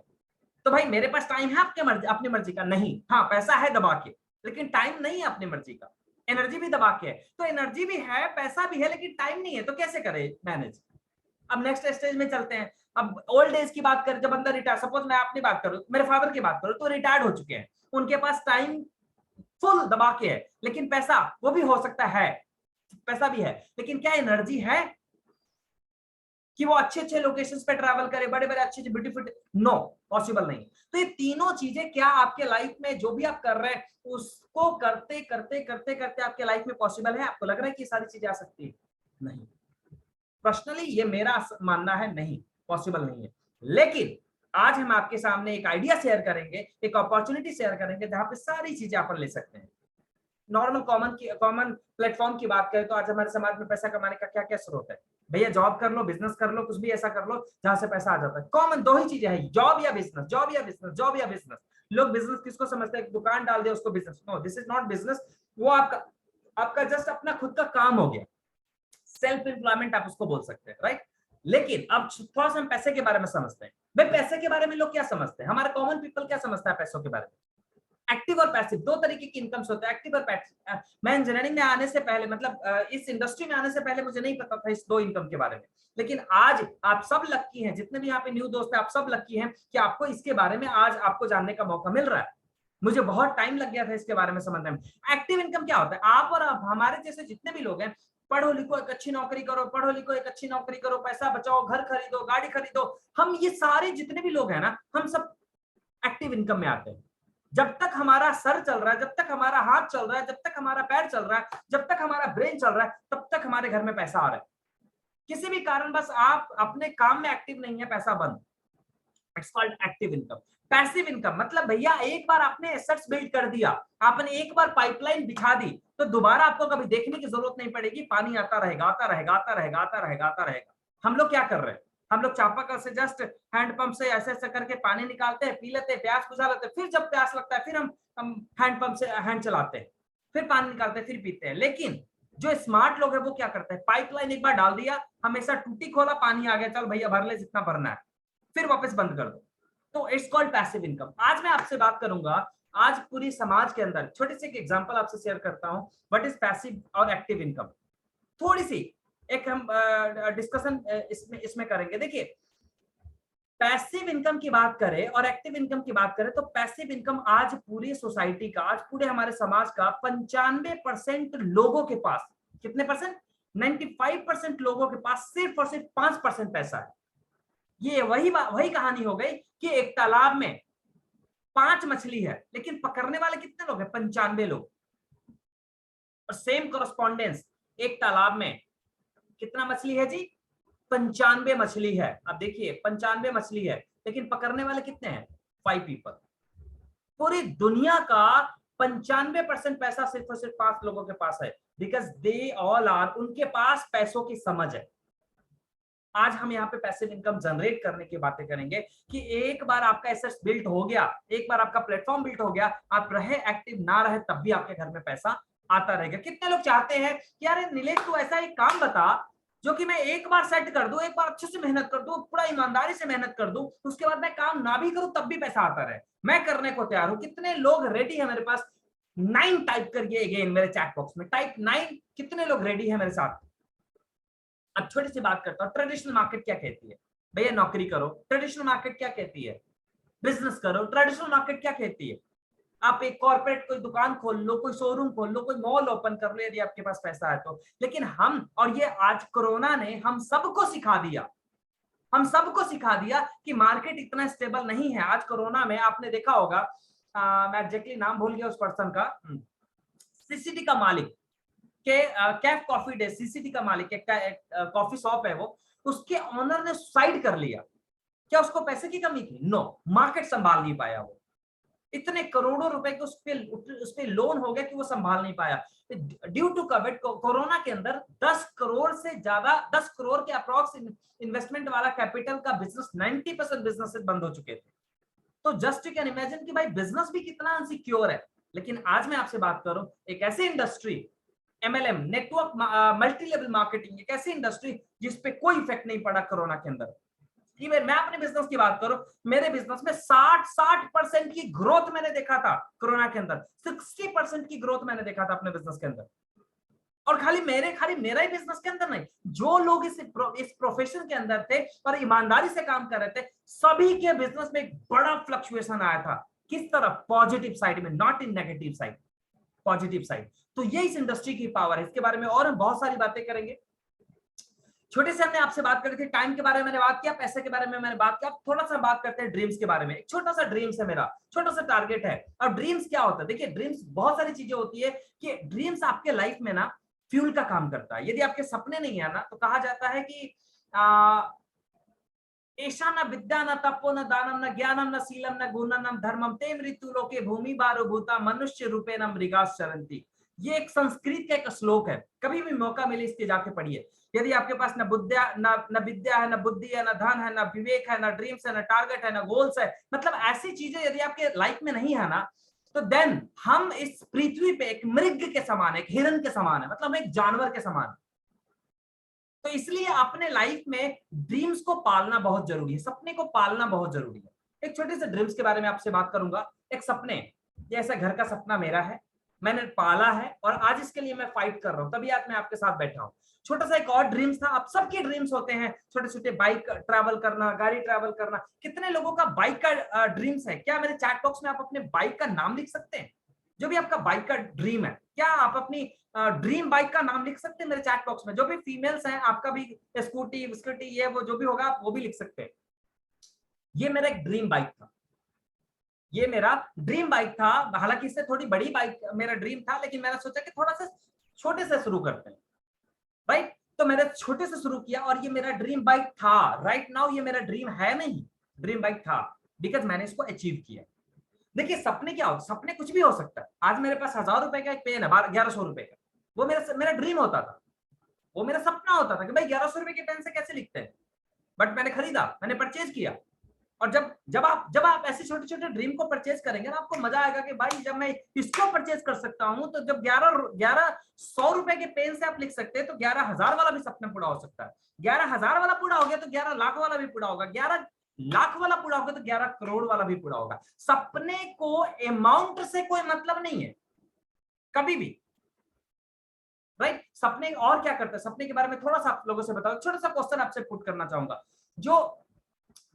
तो भाई मेरे पास टाइम है आपके मर्जी, अपनी मर्जी का नहीं, हाँ पैसा है दबा के, लेकिन टाइम नहीं है अपनी मर्जी का। एनर्जी भी दबा के है, तो एनर्जी भी है, पैसा भी है, लेकिन टाइम नहीं है, तो कैसे करे मैनेज। अब नेक्स्ट स्टेज में चलते हैं। अब ओल्ड एज की बात करें, जब बंदा रिटायर, सपोज मैं अपनी बात करूं, मेरे फादर की बात करूं, तो रिटायर्ड हो चुके हैं, उनके पास टाइम फुल दबा के है, लेकिन पैसा वो भी हो सकता है, पैसा भी है, लेकिन क्या एनर्जी है कि वो अच्छे अच्छे लोकेशंस पे ट्रैवल करे, बड़े बड़े अच्छे ब्यूटीफुल? नो, पॉसिबल नहीं। तो ये तीनों चीजें क्या आपके लाइफ में जो भी आप कर रहे हैं उसको करते करते करते करते आपके लाइफ में पॉसिबल है? आपको लग रहा है कि सारी चीजें आ सकती है? नहीं, पर्सनली ये मेरा मानना है, नहीं पॉसिबल नहीं है। लेकिन आज हम आपके सामने एक आइडिया शेयर करेंगे, एक अपॉर्चुनिटी शेयर करेंगे जहां पे सारी चीजें अपन ले सकते हैं। नॉर्मल कॉमन प्लेटफॉर्म की बात करें तो आज हमारे समाज में पैसा कमाने का क्या क्या स्रोत है? भैया जॉब कर लो, बिजनेस कर लो, कुछ भी ऐसा कर लो जहां से पैसा आ जाता है। कॉमन 2 ही चीजें हैं, जॉब या बिजनेस, जॉब या बिजनेस, जॉब या बिजनेस। लोग बिजनेस किसको समझते हैं? दुकान डाल दे उसको business. No, this is not business. वो आपका जस्ट अपना खुद का काम हो गया, सेल्फ एम्प्लॉयमेंट आप उसको बोल सकते हैं, राइट। लेकिन अब थोड़ा सा हम पैसे के बारे में समझते हैं। भाई पैसे के बारे में लोग क्या समझते हैं, हमारे कॉमन पीपल क्या समझता है पैसों के बारे में? एक्टिव और पैसिव 2 तरीके की इनकम्स होते हैं, एक्टिव और पैसिव। मैं इंजीनियरिंग में आने से पहले, मतलब इस इंडस्ट्री में आने से पहले मुझे नहीं पता था इस 2 इनकम के बारे में। लेकिन आज आप सब लकी हैं, जितने भी यहाँ पे न्यू दोस्त हैं, आप सब लकी हैं कि आपको इसके बारे में आज आपको जानने का मौका मिल रहा है। मुझे बहुत टाइम लग गया था इसके बारे में समझने में। एक्टिव इनकम क्या होता है? आप और हमारे जैसे जितने भी लोग हैं, पढ़ो लिखो एक अच्छी नौकरी करो, पढ़ो लिखो एक अच्छी नौकरी करो, पैसा बचाओ, घर खरीदो, गाड़ी खरीदो। हम ये सारे जितने भी लोग हैं ना, हम सब एक्टिव इनकम में आते हैं। जब तक हमारा सर चल रहा है, जब तक हमारा हाथ चल रहा है, जब तक हमारा पैर चल रहा है, जब तक हमारा ब्रेन चल रहा है, तब तक हमारे घर में पैसा आ रहा है। किसी भी कारण बस आप अपने काम में एक्टिव नहीं है, पैसा बंद। It's called active income. Passive income मतलब भैया एक बार आपने एसेट्स बिल्ड कर दिया, आपने एक बार पाइपलाइन बिछा दी, तो दोबारा आपको कभी देखने की जरूरत नहीं पड़ेगी, पानी आता रहेगा, आता रहेगा, आता रहेगा, आता रहेगा, आता रहेगा। हम लोग क्या कर रहे हैं? हम लोग चापाकल से जस्ट हैंडपंप से ऐसे ऐसे करके पानी निकालते हैं, पी लेते हैं, प्यास बुझा लेते हैं, फिर जब प्यास लगता है फिर हम हैंडपंप से हैंड चलाते हैं, फिर पानी निकालते हैं, फिर पीते हैं। लेकिन जो स्मार्ट लोग हैं वो क्या करते हैं? पाइपलाइन एक बार डाल दिया, हमेशा टूटी खोला, पानी आ गया, चल भैया भर ले जितना भरना है, फिर वापस बंद कर दो। तो इट्स कॉल्ड पैसिव इनकम। आज मैं आपसे बात करूंगा, आज पूरी समाज के अंदर छोटी सी एक एग्जांपल आपसे शेयर करता हूं, व्हाट इज पैसिव और एक्टिव इनकम। थोड़ी सी एक हम डिस्कशन इसमें करेंगे। देखिए पैसिव इनकम की बात करें और एक्टिव इनकम की बात करें, तो पैसिव इनकम आज पूरी सोसाइटी का, आज पूरे हमारे समाज का 95% लोगों के पास, कितने परसेंट? 95% लोगों के पास सिर्फ और सिर्फ 5% पैसा है। ये वही कहानी हो गई कि एक तालाब में 5 मछली है, लेकिन पकड़ने वाले कितने लोग हैं? 95 लोग। और सेम कॉरेस्पॉन्डेंस, एक तालाब में कितना मछली है जी? 95 मछली है। अब देखिए 95 मछली है, लेकिन पकड़ने वाले कितने हैं? 5 पीपल। पूरी दुनिया का 95% पैसा सिर्फ और सिर्फ 5 लोगों के पास है। बिकॉज दे ऑल आर, उनके पास पैसों की समझ है। आज हम यहाँ पे पैसिव इनकम जनरेट करने की बातें करेंगे कि एक बार आपका एसेट्स बिल्ट हो गया, एक बार आपका प्लेटफॉर्म बिल्ट हो गया, आप रहे एक्टिव ना रहे तब भी आपके घर में पैसा आता रहेगा। कितने लोग चाहते हैं कि यार नीलेश तू ऐसा एक काम बता जो कि मैं एक बार सेट कर दूं, एक बार अच्छे से मेहनत कर दूं, पूरा ईमानदारी से मेहनत कर दूं, उसके बाद मैं काम ना भी करूं तब भी पैसा आता रहे। मैं करने को तैयार हूं। कितने लोग रेडी है मेरे पास? 9 टाइप करिए अगेन मेरे चैट बॉक्स में, टाइप 9। कितने लोग रेडी है मेरे साथ? अब छोटी सी बात करता हूं, ट्रेडिशनल मार्केट क्या कहती है? भैया नौकरी करो। ट्रेडिशनल मार्केट क्या कहती है? बिजनेस करो। ट्रेडिशनल मार्केट क्या कहती है? आप एक कॉर्पोरेट कोई दुकान खोल लो, कोई शोरूम खोल लो, कोई मॉल ओपन कर लो यदि आपके पास पैसा है तो। लेकिन हम, और ये आज कोरोना ने हम सबको सिखा दिया, हम सबको सिखा दिया कि मार्केट इतना स्टेबल नहीं है। आज कोरोना में आपने देखा होगा, मैं एग्जैक्टली नाम भूल गया उस पर्सन का, सीसीडी का मालिक के, कैफ कॉफी डे, सीसीडी का मालिक एक कॉफी शॉप है वो, उसके ऑनर ने सुसाइड कर लिया। क्या उसको पैसे की कमी थी? नो, मार्केट संभाल नहीं पाया वो। इतने करोड़ों रुपए के उस पे लोन हो गया कि वो संभाल नहीं पाया। ड्यू टू कोविड, कोरोना के अंदर 10 करोड़ से ज्यादा, 10 करोड़ के अप्रॉक्स इन्वेस्टमेंट वाला कैपिटल का बिजनेस, 90% बिजनेसेस बंद हो चुके थे। तो जस्ट यू कैन इमेजिन कि भाई बिजनेस भी कितना अनसिक्योर है। लेकिन आज मैं आपसे बात करूं एक ऐसी industry, MLM, network multi level marketing, एक ऐसी इंडस्ट्री जिसपे कोई इफेक्ट नहीं पड़ा कोरोना के अंदर। इवन मैं अपने बिजनेस की बात करूं, मेरे बिजनेस में 60% की ग्रोथ मैंने देखा था कोरोना के अंदर। 60% की ग्रोथ मैंने देखा था अपने बिजनेस के अंदर। और खाली मेरा ही बिजनेस के अंदर नहीं, जो लोग इस प्रोफेशन के अंदर थे और ईमानदारी से काम कर रहे थे, सभी के बिजनेस में एक बड़ा फ्लक्चुएशन आया था। किस तरफ? पॉजिटिव साइड में, not in negative side, positive side. तो ये इस इंडस्ट्री की पावर है। इसके बारे में और हम बहुत सारी बातें करेंगे। छोटे से हमने आपसे बात करी थी, टाइम के बारे में मैंने बात किया, पैसे के बारे में मैंने बात किया। थोड़ा सा बात करते हैं ड्रीम्स के बारे में। एक छोटा सा ड्रीम्स है मेरा, छोटा सा टारगेट है। और ड्रीम्स क्या होता है? देखिए ड्रीम्स बहुत सारी चीजें होती है कि ड्रीम्स आपके लाइफ में ना फ्यूल का काम करता है। यदि आपके सपने नहीं है ना, तो कहा जाता है कि ऐसा न विद्या न तपो न दानम न ज्ञानम न शीलम न गुणम न धर्मम ते मृत्यु लोके भूमि बारो भूता मनुष्य रूपे न मृगास चरंती। ये एक संस्कृत का एक श्लोक है, कभी भी मौका मिले इसके जाके पढ़िए। यदि आपके पास न बुद्धिया न विद्या है, न बुद्धि है, न धन है, न विवेक है, न ड्रीम्स है, न टारगेट है, न गोल्स है, मतलब ऐसी चीजें यदि आपके लाइफ में नहीं है ना, तो देन हम इस पृथ्वी पे एक मृग के समान, एक हिरन के समान है, मतलब एक जानवर के समान। तो इसलिए अपने लाइफ में ड्रीम्स को पालना बहुत जरूरी है, सपने को पालना बहुत जरूरी है। एक छोटे से ड्रीम्स के बारे में आपसे बात करूंगा। एक सपने, जैसे घर का सपना मेरा है, मैंने पाला है और आज इसके लिए मैं फाइट कर रहा हूं, तभी आज मैं आपके साथ बैठा हूं। छोटा सा एक और ड्रीम्स था। आप सबके ड्रीम्स होते हैं, छोटे छोटे, बाइक ट्रैवल करना, गाड़ी ट्रैवल करना। कितने लोगों का बाइक का ड्रीम्स है? क्या मेरे चैट बॉक्स में आप अपने बाइक का नाम लिख सकते हैं? जो भी आपका बाइक का ड्रीम है, क्या आप अपनी ड्रीम बाइक का नाम लिख सकते हैं मेरे चैट बॉक्स में? जो भी फीमेल्स हैं, आपका भी स्कूटी विस्कूटी ये वो जो भी होगा आप वो भी लिख सकते हैं। ये मेरा एक ड्रीम बाइक था, ये मेरा ड्रीम बाइक था। हालांकि इससे थोड़ी बड़ी बाइक मेरा ड्रीम था, लेकिन मैंने सोचा कि थोड़ा सा छोटे से शुरू करते हैं, राइट? तो मैंने छोटे से शुरू किया और ये मेरा ड्रीम बाइक था। राइट नाउ ये मेरा ड्रीम है नहीं, ड्रीम बाइक था, बिकॉज मैंने इसको अचीव किया। देखिए सपने क्या होते? सपने कुछ भी हो सकता है। आज मेरे पास 1000 रुपए का एक पेन है, 1100 रुपए का, वो मेरा ड्रीम होता था, वो मेरा सपना होता था कि भाई 1100 रुपए के पेन से कैसे लिखते हैं। बट मैंने खरीदा, मैंने परचेज किया। और जब आप ऐसे छोटे छोटे ड्रीम को परचेज करेंगे ना, आपको मजा आएगा कि भाई जब मैं इसको परचेज कर सकता हूं, तो जब 1100 रुपए के पेन से आप लिख सकते हैं, तो 11,000 वाला भी सपना पूरा हो सकता है। 11,000 वाला पूरा हो गया तो 11 लाख वाला भी पूरा होगा, 11 लाख वाला पूरा होगा तो 11 करोड़ वाला भी पूरा होगा। सपने को अमाउंट से कोई मतलब नहीं है कभी भी, राइट? सपने और क्या करते हैं, सपने के बारे में थोड़ा सा आप लोगों से बताओ। छोटा सा क्वेश्चन आपसे पुट करना चाहूंगा। जो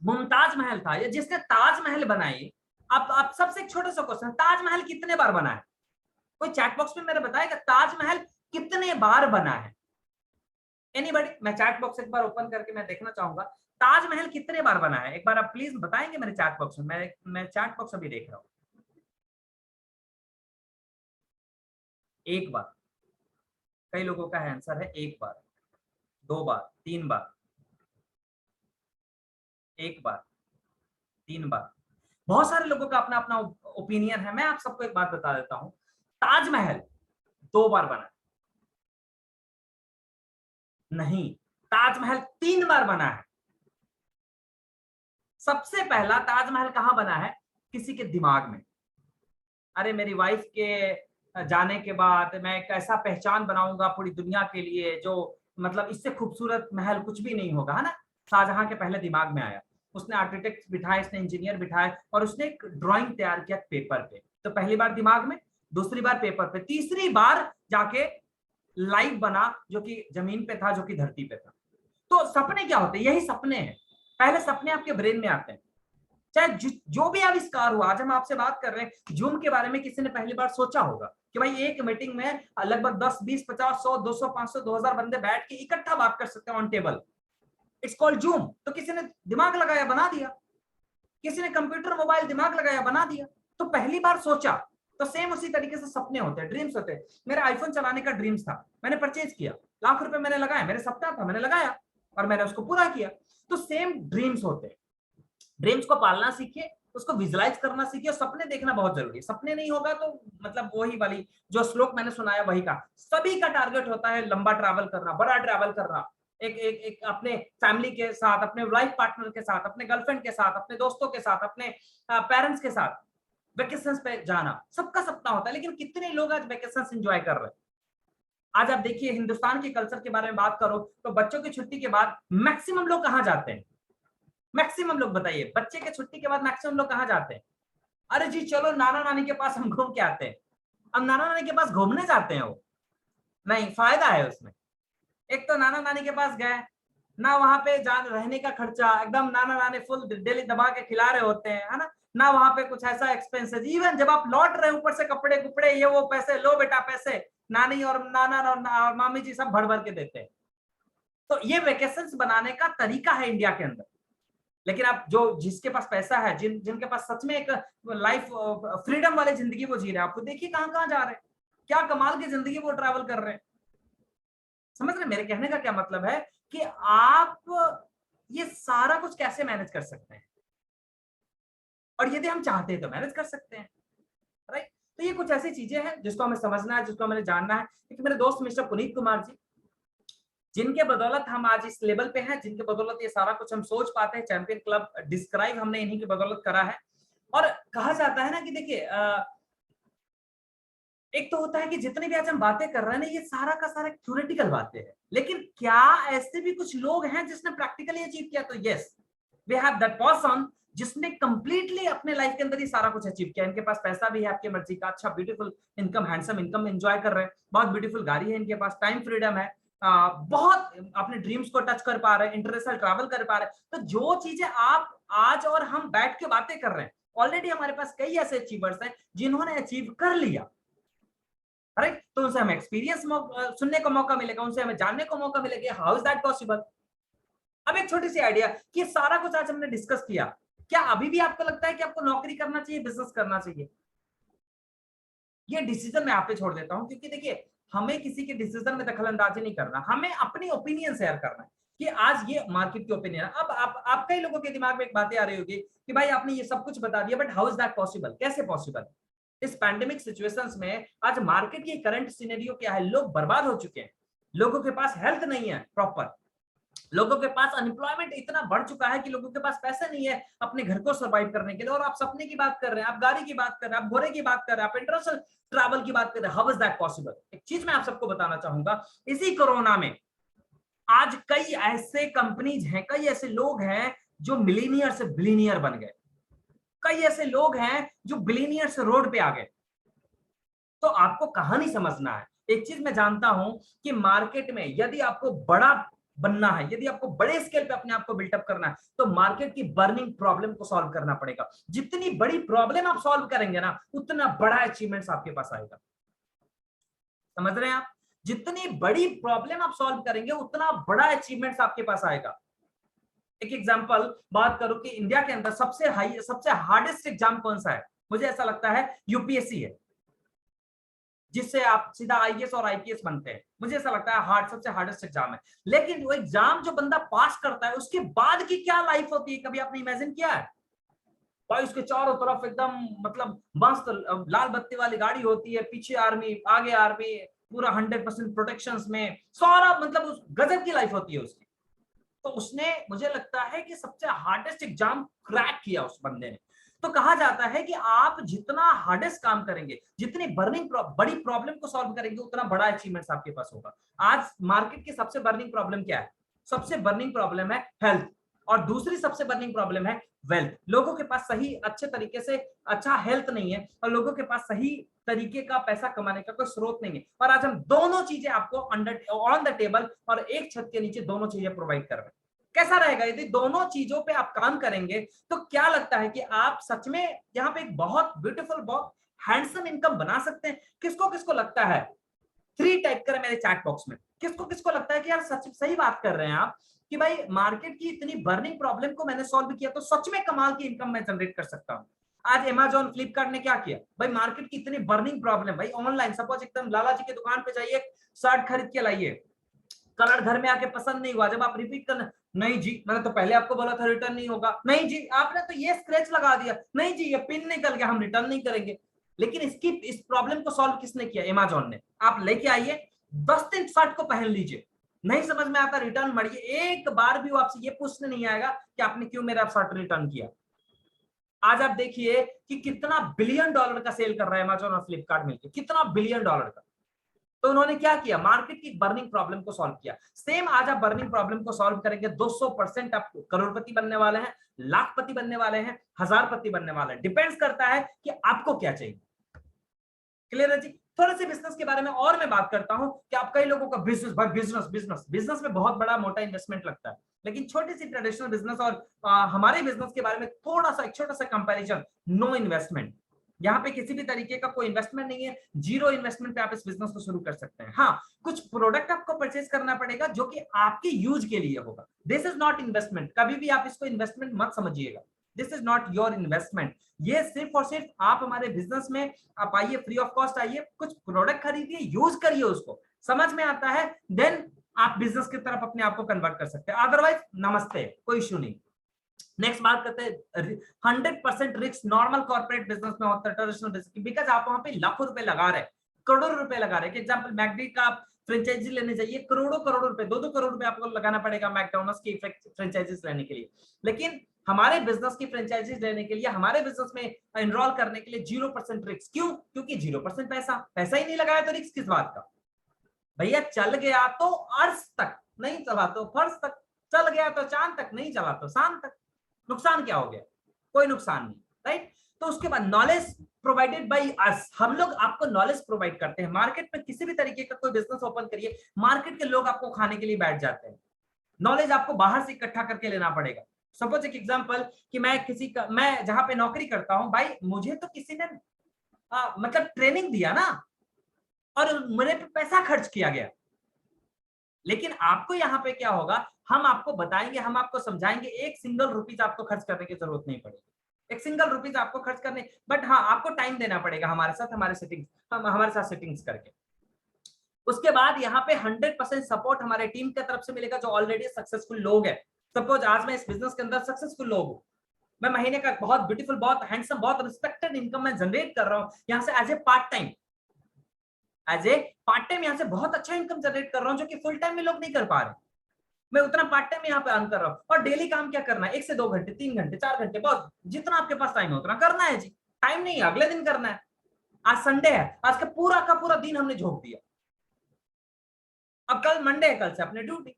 मुमताज महल था, या जिसने ताजमहल बनाई, आप सबसे एक छोटा सा क्वेश्चन, ताजमहल कितने बार बना है? कोई चैट बॉक्स में मेरे बताएगा ताजमहल कितने बार बना है? एनीबॉडी? मैं चैट बॉक्स एक बार ओपन करके मैं देखना चाहूंगा, ताजमहल कितने बार बना है? एक बार आप प्लीज बताएंगे मेरे चैट बॉक्स में। मैं चैट बॉक्स अभी देख रहा हूं। एक बार, कई लोगों का आंसर है एक बार, 2 बार, 3 बार, 1 बार, 3 बार। बहुत सारे लोगों का अपना अपना ओपिनियन है। मैं आप सबको एक बात बता देता हूं, ताजमहल 2 बार बना है। नहीं, ताजमहल 3 बार बना है। सबसे पहला ताजमहल कहां बना है? किसी के दिमाग में। अरे मेरी वाइफ के जाने के बाद मैं एक ऐसा पहचान बनाऊंगा पूरी दुनिया के लिए, जो मतलब इससे खूबसूरत महल कुछ भी नहीं होगा, है ना। शाहजहां के पहले दिमाग में आया, उसने आर्किटेक्ट बिठाए, उसने इंजीनियर बिठाए और उसने एक ड्राइंग तैयार किया पेपर पे। तो पहली बार दिमाग में, दूसरी बार पेपर पे, तीसरी बार जाके लाइव बना, जो कि जमीन पे था, जो कि धरती पे था। तो सपने क्या होते हैं? यही सपने हैं। पहले सपने आपके ब्रेन में आते हैं। चाहे जो भी आविष्कार हुआ, आज हम आपसे बात कर रहे हैं, जूम के बारे में किसी ने पहली बार सोचा होगा कि भाई एक मीटिंग में लगभग 10, 20, 50, 100, 200, 500, 2000 बंदे बैठ के इकट्ठा बात कर सकते हैं on table. It's called zoom. तो किसी ने दिमाग लगाया, बना दिया। किसी ने कंप्यूटर मोबाइल दिमाग लगाया, बना दिया। तो पहली बार सोचा। तो सेम उसी तरीके से सपने होते हैं, ड्रीम्स होते हैं। मेरा आईफोन चलाने का ड्रीम्स था, मैंने परचेज किया, लाख रुपए मैंने लगाया, मेरे सपना था, मैंने लगाया और मैंने उसको पूरा किया। तो सेम ड्रीम्स होते हैं। ड्रीम्स को पालना सीखिए, उसको विजुलाइज करना सीखिए और सपने देखना बहुत जरूरी है। सपने नहीं होगा तो मतलब वही वाली जो श्लोक मैंने सुनाया वही का, सभी का टारगेट होता है लंबा ट्रैवल करना, बड़ा ट्रैवल करना, एक अपने फैमिली के साथ, अपने लाइफ पार्टनर के साथ, अपने गर्लफ्रेंड के साथ, अपने दोस्तों के साथ, अपने पेरेंट्स के साथ वेकेशंस पे जाना, सबका सपना होता है। लेकिन कितने लोग आज वेकेशंस एंजॉय कर रहे हैं? आज आप देखिए हिंदुस्तान के कल्चर के बारे में बात करो तो बच्चों की छुट्टी के बाद मैक्सिमम लोग कहां जाते हैं? मैक्सिमम लोग बताइए, बच्चे के छुट्टी के बाद मैक्सिमम लोग कहां जाते हैं? अरे जी चलो नाना नानी के पास हम घूम के आते हैं। अब नाना नानी के पास घूमने जाते हैं वो? नहीं, फायदा है उसमें। एक तो नाना नानी के पास गए ना, वहां पे जान रहने का खर्चा एकदम, नाना नानी फुल डेली दबा के खिला रहे होते हैं, है ना वहां पे कुछ ऐसा एक्सपेंसेस। इवन जब आप लौट रहे ऊपर से कपड़े कुपड़े ये वो पैसे, लो बेटा पैसे, नानी और नाना और मामी जी सब भर भर के देते हैं। तो ये वेकेशंस बनाने का तरीका है इंडिया के अंदर। लेकिन आप जो जिसके पास पैसा है, जिनके पास सच में एक लाइफ फ्रीडम वाली जिंदगी वो जी रहे हैं, आपको देखिए कहां कहां जा रहे हैं, क्या कमाल की जिंदगी वो ट्रैवल कर रहे हैं। समझ रहे मेरे कहने का क्या मतलब है? कि आप ये सारा कुछ कैसे मैनेज कर सकते हैं, और यदि हम चाहते हैं तो मैनेज कर सकते हैं, राइट। तो ये कुछ ऐसी चीजें हैं जिसको हमें समझना है, जिसको हमें जानना है। क्योंकि मेरे दोस्त मिस्टर पुनीत कुमार जी, जिनके बदौलत हम आज इस लेवल पे हैं, जिनके बदौलत ये सारा कुछ हम सोच पाते हैं, चैंपियन क्लब डिस्क्राइब हमने इन्हीं की बदौलत करा है। और कहा जाता है ना कि देखिए एक तो होता है कि जितने भी आज हम बातें कर रहे हैं ना, ये सारा का सारा थ्योरेटिकल बातें हैं, लेकिन क्या ऐसे भी कुछ लोग हैं जिसने प्रैक्टिकली अचीव किया? तो yes, we have that person जिसने कंप्लीटली अपने लाइफ के अंदर ये सारा कुछ अचीव किया। इनके पास पैसा भी है आपकी मर्जी का, अच्छा beautiful income, handsome income enjoy कर रहे हैं, बहुत ब्यूटीफुल गाड़ी है इनके पास, टाइम फ्रीडम है, बहुत अपने ड्रीम्स को टच कर पा रहे हैं, इंटरनेशनल ट्रैवल कर पा रहे हैं। तो जो चीजें आप आज और हम बैठ के बातें कर रहे हैं, ऑलरेडी हमारे पास कई ऐसे अचीवर्स हैं जिन्होंने अचीव कर लिया, राइट। तो उनसे हमें एक्सपीरियंस सुनने का मौका मिलेगा, उनसे हमें जानने का मौका मिलेगा, हाउ इज दैट पॉसिबल। अब एक छोटी सी आइडिया कि सारा कुछ आज हमने डिस्कस किया, क्या अभी भी आपको लगता है कि आपको नौकरी करना चाहिए, बिजनेस करना चाहिए? ये डिसीजन मैं आप पे छोड़ देता हूं, क्योंकि देखिए हमें किसी के डिसीजन में दखल अंदाजी नहीं करना, हमें अपनी ओपिनियन शेयर करना है कि आज ये मार्केट की ओपिनियन है। अब आप कई लोगों के दिमाग में एक बातें आ रही होगी कि भाई आपने ये सब कुछ बता दिया, but how is that possible, कैसे पॉसिबल? इस पैंडेमिक सिचुएशंस में आज मार्केट की करंट सिनेरियो क्या है? लोग बर्बाद हो चुके हैं, लोगों के पास हेल्थ नहीं है प्रॉपर, लोगों के पास अनएम्प्लॉयमेंट इतना बढ़ चुका है कि लोगों के पास पैसे नहीं है अपने घर को सर्वाइव करने के लिए। और आप सपने की बात कर रहे हैं, आप गाड़ी की बात कर रहे हैं, आप घोड़े की बात कर रहे हैं, आप इंटरनेशनल ट्रैवल की बात कर रहे हैं। How is that possible? एक चीज मैं आप सबको बताना चाहूंगा, इसी कोरोना में आज कई ऐसे कंपनीज हैं, कई ऐसे लोग हैं जो मिलीनियर से बिलीनियर बन गए, कई ऐसे लोग हैं जो बिलीनियर से रोड पे आ गए। तो आपको कहानी समझना है। एक चीज मैं जानता हूं कि मार्केट में यदि आपको बड़ा बनना है, यदि आपको बड़े स्केल पे अपने आप को बिल्टअप करना है, तो मार्केट की बर्निंग प्रॉब्लम को सॉल्व करना पड़ेगा। जितनी बड़ी प्रॉब्लम आप सॉल्व करेंगे ना, उतना बड़ा अचीवमेंट्स आपके पास आएगा। समझ रहे हैं आप? जितनी बड़ी प्रॉब्लम आप सॉल्व करेंगे उतना बड़ा अचीवमेंट्स आपके पास आएगा। एक एग्जांपल बात करूं कि इंडिया के अंदर सबसे हार्डेस्ट एग्जाम कौन सा है? मुझे ऐसा लगता है यूपीएससी है, जिससे आप सीधा आईएएस और आईपीएस बनते हैं। मुझे ऐसा लगता है सबसे हार्डेस्ट एग्जाम है। लेकिन वो एग्जाम जो बंदा पास करता है उसके बाद की क्या लाइफ होती है, कभी आपने इमेजिन किया है? भाई उसके चारों तरफ एकदम मतलब मस्त लाल बत्ती वाली गाड़ी होती है, पीछे आर्मी, आगे आर्मी, पूरा 100% प्रोटेक्शंस में, सारा मतलब उस गजब की लाइफ होती है उसकी। तो उसने, मुझे लगता है कि सबसे हार्डेस्ट एग्जाम क्रैक किया उस बंदे ने। तो कहा जाता है कि आप जितना हार्डेस्ट काम करेंगे, जितनी बड़ी प्रॉब्लम को सॉल्व करेंगे, उतना बड़ा अचीवमेंट्स आपके पास होगा। आज मार्केट की सबसे बर्निंग प्रॉब्लम क्या है? सबसे बर्निंग प्रॉब्लम है हेल्थ, और दूसरी सबसे बर्निंग प्रॉब्लम है वेल्थ। लोगों के पास सही अच्छे तरीके से अच्छा हेल्थ नहीं है, और लोगों के पास सही तरीके का पैसा कमाने का कोई स्रोत नहीं है। और आज हम दोनों चीजें आपको अंडर ऑन द टेबल और एक छत के नीचे दोनों चीजें प्रोवाइड कर रहे हैं। कैसा रहेगा यदि दोनों चीजों पे आप काम करेंगे? तो क्या लगता है कि आप सच में यहाँ पे एक बहुत ब्यूटीफुल, बहुत हैंडसम इनकम बना सकते हैं? किसको किसको लगता है? 3 टाइप करें मेरे चैट बॉक्स में। किसको किसको लगता है कि यार सच सही बात कर रहे हैं आप, कि भाई मार्केट की इतनी बर्निंग प्रॉब्लम को मैंने सॉल्व किया तो सच में कमाल की इनकम मैं जनरेट कर सकता हूं। आज अमेजॉन, फ्लिपकार्ट ने क्या किया भाई? मार्केट की इतनी बर्निंग प्रॉब्लम, भाई ऑनलाइन सपोज एकदम लाला जी की दुकान पे जाइए, शर्ट खरीद के लाइए, कलर घर में आके पसंद नहीं हुआ, जब आप रिपीट करना, नहीं जी मैंने तो पहले आपको बोला था रिटर्न नहीं होगा, नहीं जी आपने तो ये स्क्रैच लगा दिया, नहीं जी ये पिन निकल गया, हम रिटर्न नहीं करेंगे। लेकिन इस प्रॉब्लम को सॉल्व किसने किया? अमेजॉन ने। आप लेके आइए, 10 दिन शर्ट को पहन लीजिए, नहीं समझ में आता रिटर्न मारिए, एक बार भी वो आपसे ये पूछने नहीं आएगा कि आपने क्यों मेरा शर्ट रिटर्न किया। आज आप देखिए कि कितना बिलियन डॉलर का सेल कर रहा है अमेजॉन और फ्लिपकार्ट मिलकर, कितना बिलियन डॉलर का। तो उन्होंने क्या किया? मार्केट की बर्निंग प्रॉब्लम को सॉल्व किया। सेम आज आप बर्निंग प्रॉब्लम को सॉल्व करेंगे, 200% आप करोड़पति बनने वाले हैं, लाखपति बनने वाले हैं, हजारपति बनने वाले हैं। डिपेंड्स करता है कि आपको क्या चाहिए। क्लियर है जी? थोड़े से बिजनेस के बारे में और मैं बात करता हूं कि आप, कई लोगों का बिजनेस, भाई बिजनेस बिजनेस बिजनेस में बहुत बड़ा मोटा इन्वेस्टमेंट लगता है, लेकिन छोटी सी ट्रेडिशनल बिजनेस और हमारे बिजनेस के बारे में थोड़ा सा, एक छोटा सा कंपैरिजन। नो इन्वेस्टमेंट, यहाँ पे किसी भी तरीके का कोई इन्वेस्टमेंट नहीं है, जीरो इन्वेस्टमेंट पे आप इस बिजनेस को शुरू कर सकते हैं। हाँ, कुछ प्रोडक्ट आपको परचेज करना पड़ेगा जो कि आपके यूज के लिए होगा। दिस इज नॉट इन्वेस्टमेंट, कभी भी आप इसको इन्वेस्टमेंट मत समझिएगा। This is not your investment. ये सिर्फ और सिर्फ आप हमारे बिजनेस में आप आइए, फ्री ऑफ कॉस्ट आइए, कुछ प्रोडक्ट खरीदिए, यूज करिए, उसको समझ में आता है, देन आप बिजनेस की तरफ अपने आप को कन्वर्ट कर सकते हैं। अदरवाइज नमस्ते, कोई इश्यू नहीं। नेक्स्ट बात करते हैं 100% रिस्क नॉर्मल कॉर्पोरेट बिजनेस में होता है, ट्रेडिशनल बिजनेस की, बिकॉज आप वहां पे लाखों रुपए लगा रहे हैं, करोड़ों रुपए लगा रहे हैं। एग्जांपल, मैकडी का आप फ्रेंचाइजी लेने जाइए, करोड़ों करोड़ों रुपए, 2-2 करोड़ रुपए आपको लगाना पड़ेगा मैकडॉनल्ड्स की फ्रेंचाइजीज लेने के लिए। लेकिन हमारे बिजनेस की फ्रेंचाइजीज लेने के लिए, हमारे बिजनेस में एनरोल करने के लिए 0% रिस्क। क्यों? क्योंकि 0% पैसा ही नहीं लगाया, तो रिस्क किस बात का? भैया चल गया तो अर्श तक, नहीं चला तो फर्श तक, चल गया तो चांद तक, नहीं चला तो शाम तक, नुकसान क्या हो गया? कोई नुकसान नहीं, राइट? तो उसके बाद नॉलेज प्रोवाइडेड बाय अस, हम लोग आपको नॉलेज प्रोवाइड करते हैं। मार्केट में किसी भी तरीके का कोई बिजनेस ओपन करिए, मार्केट के लोग आपको खाने के लिए बैठ जाते हैं, नॉलेज आपको बाहर से इकट्ठा करके लेना पड़ेगा। सपोज एक एग्जांपल कि मैं जहां पे नौकरी करता हूं, भाई मुझे तो किसी ने मतलब ट्रेनिंग दिया ना, और मेरे पे पैसा खर्च किया गया। लेकिन आपको यहाँ पे क्या होगा, हम आपको बताएंगे, हम आपको समझाएंगे, एक सिंगल रुपीज आपको खर्च करने की जरूरत नहीं पड़ेगी, एक सिंगल रुपीज आपको खर्च करने, बट हाँ आपको टाइम देना पड़ेगा हमारे साथ, हमारे साथ सेटिंग्स करके। उसके बाद यहाँ पे 100% सपोर्ट हमारे टीम की तरफ से मिलेगा, जो ऑलरेडी सक्सेसफुल लोग हैं। सपोज आज मैं इस बिजनेस के अंदर सक्सेसफुल लोग हूँ, मैं महीने का बहुत ब्यूटीफुल, बहुत हैंडसम, बहुत रिस्पेक्टेड इनकम मैं जनरेट कर रहा हूँ यहाँ से एज ए पार्ट टाइम, यहाँ से बहुत अच्छा इनकम जनरेट कर रहा हूँ, जो कि फुल टाइम में लोग नहीं कर पा रहे। मैं उतना पार्ट टाइम यहाँ पे अर्न कर रहा हूँ, और डेली काम क्या करना है, 1 से 2 घंटे, 3 घंटे, 4 घंटे, बहुत जितना आपके पास टाइम है उतना करना है जी। टाइम नहीं है, अगले दिन करना है। आज संडे है, आज का पूरा दिन हमने झोंक दिया, अब कल मंडे है, कल से अपने ड्यूटी,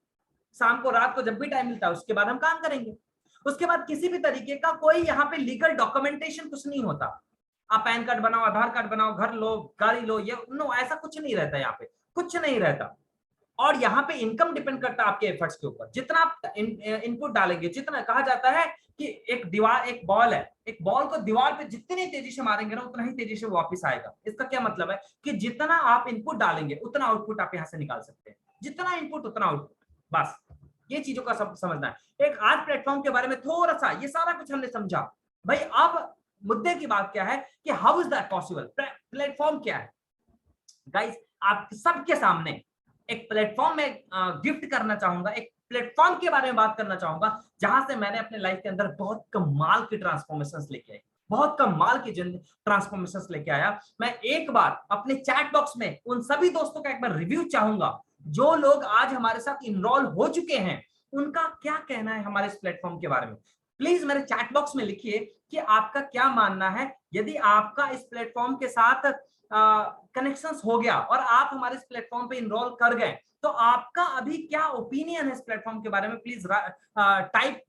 शाम को, रात को, जब भी टाइम मिलता है उसके बाद हम काम करेंगे। उसके बाद किसी भी तरीके का कोई यहाँ पे लीगल डॉक्यूमेंटेशन कुछ नहीं होता। आप पैन कार्ड बनाओ, आधार कार्ड बनाओ, घर लो, गाड़ी लो, ये नो, ऐसा कुछ नहीं रहता, यहाँ पे कुछ नहीं रहता। और यहाँ पे इनकम डिपेंड करता है आपके एफर्ट्स के ऊपर, जितना आप इनपुट डालेंगे, जितना, कहा जाता है कि एक बॉल है, एक बॉल को दीवार पे जितनी तेजी से मारेंगे ना, उतना ही तेजी से वापस आएगा। इसका क्या मतलब है कि जितना आप इनपुट डालेंगे उतना आउटपुट आप यहाँ से निकाल सकते हैं, जितना इनपुट उतना आउटपुट, बस ये चीजों का सब समझना है। एक आज प्लेटफॉर्म के बारे में थोड़ा सा, ये सारा कुछ हमने समझा भाई। अब मुद्दे की बात क्या है कि how is that possible, platform क्या है गाइस। आप सबके सामने एक प्लेटफॉर्म में गिफ्ट करना चाहूंगा, एक प्लेटफॉर्म के बारे में बात करना चाहूंगा, जहां से मैंने अपने लाइफ के अंदर बहुत कमाल की ट्रांसफॉर्मेशंस लेके आई, बहुत कमाल की ट्रांसफॉर्मेशंस लेके आया। मैं एक बार अपने चैट बॉक्स में उन सभी दोस्तों का एक बार रिव्यू चाहूंगा जो लोग आज हमारे साथ इनरोल हो चुके हैं, उनका क्या कहना है हमारे इस प्लेटफॉर्म के बारे में। प्लीज मेरे चैट बॉक्स में लिखिए कि आपका क्या मानना है। यदि आपका इस प्लेटफॉर्म के साथ कनेक्शंस हो गया और आप हमारे इस प्लेटफॉर्म पे इनरोल कर गए, तो आपका अभी क्या ओपिनियन है इस प्लेटफॉर्म के बारे में, please type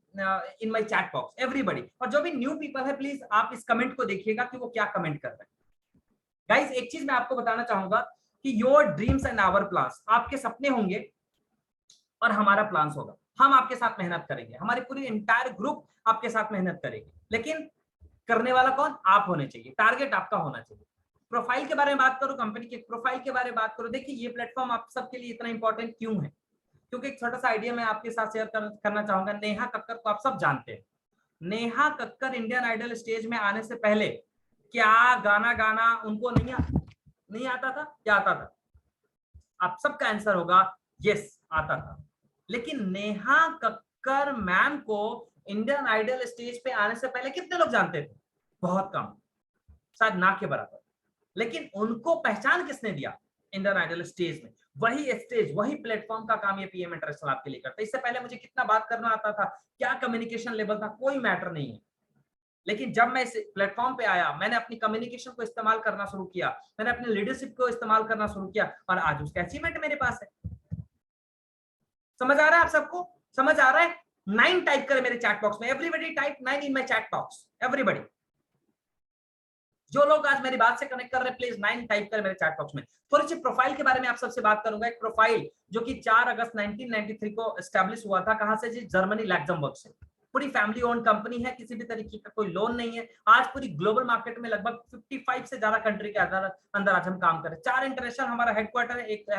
in my chat box everybody. और जो भी न्यू पीपल है, प्लीज आप इस कमेंट को देखिएगा कि वो क्या कमेंट कर रहे हैं। गाइस, एक चीज मैं आपको बताना चाहूंगा कि your dreams and our plans, आपके सपने होंगे और हमारा प्लान्स होगा। हम आपके साथ मेहनत करेंगे, हमारी पूरी एंटायर ग्रुप आपके साथ मेहनत करेगी, लेकिन करने वाला कौन? आप होने चाहिए, टारगेट आपका होना चाहिए। प्रोफाइल के बारे में बात करूं, कंपनी के प्रोफाइल के बारे में बात करूं, देखिए ये प्लेटफॉर्म आप सबके लिए इतना इंपॉर्टेंट क्यों है, क्योंकि एक छोटा सा आइडिया मैं आपके साथ शेयर करना चाहूंगा। नेहा कक्कर को आप सब जानते हैं। Neha Kakkar Indian Idol stage में आने से पहले क्या गाना गाना उनको नहीं आता था? क्या आता था? आप सबका आंसर होगा यस, आता था। लेकिन नेहा कक्कर मैम को इंडियन आइडल स्टेज पे आने से पहले कितने लोग जानते थे? बहुत कम, शायद ना के बराबर। लेकिन उनको पहचान किसने दिया? इंडियन आइडल स्टेज में। वही स्टेज, वही प्लेटफॉर्म का काम ये पीएम इंटरनेशनल आपके लिए करता है। इससे पहले मुझे कितना बात करना आता था, क्या कम्युनिकेशन लेवल था, कोई मैटर नहीं है। लेकिन जब मैं इस प्लेटफॉर्म पे आया, मैंने अपनी कम्युनिकेशन को इस्तेमाल करना शुरू किया, मैंने अपने लीडरशिप को इस्तेमाल करना शुरू किया, और आज उसका अचीवमेंट मेरे पास है। समझ आ रहा है आप सबको? समझ आ रहा है? 9 टाइप करें मेरे चैट बॉक्स में, everybody type 9 in my chat box, everybody. जो लोग आज मेरी बात से कनेक्ट कर रहे हैं, प्लीज 9 टाइप करें मेरे चैट बॉक्स में। थोड़ी सी प्रोफाइल के बारे में आप सबसे बात करूंगा। एक प्रोफाइल जो कि 4 अगस्त 1993 को एस्टैब्लिश हुआ था, कहां से जी? जर्मनी, लग्जमबर्ग से। पूरी फैमिली ओन कंपनी है, किसी भी तरीके का कोई लोन नहीं है। आज पूरी ग्लोबल मार्केट में लगभग 55 से ज्यादा कंट्री के अंदर आज हम काम कर रहे हैं। 4 इंटरनेशनल हमारा हेडक्वार्टर है, एक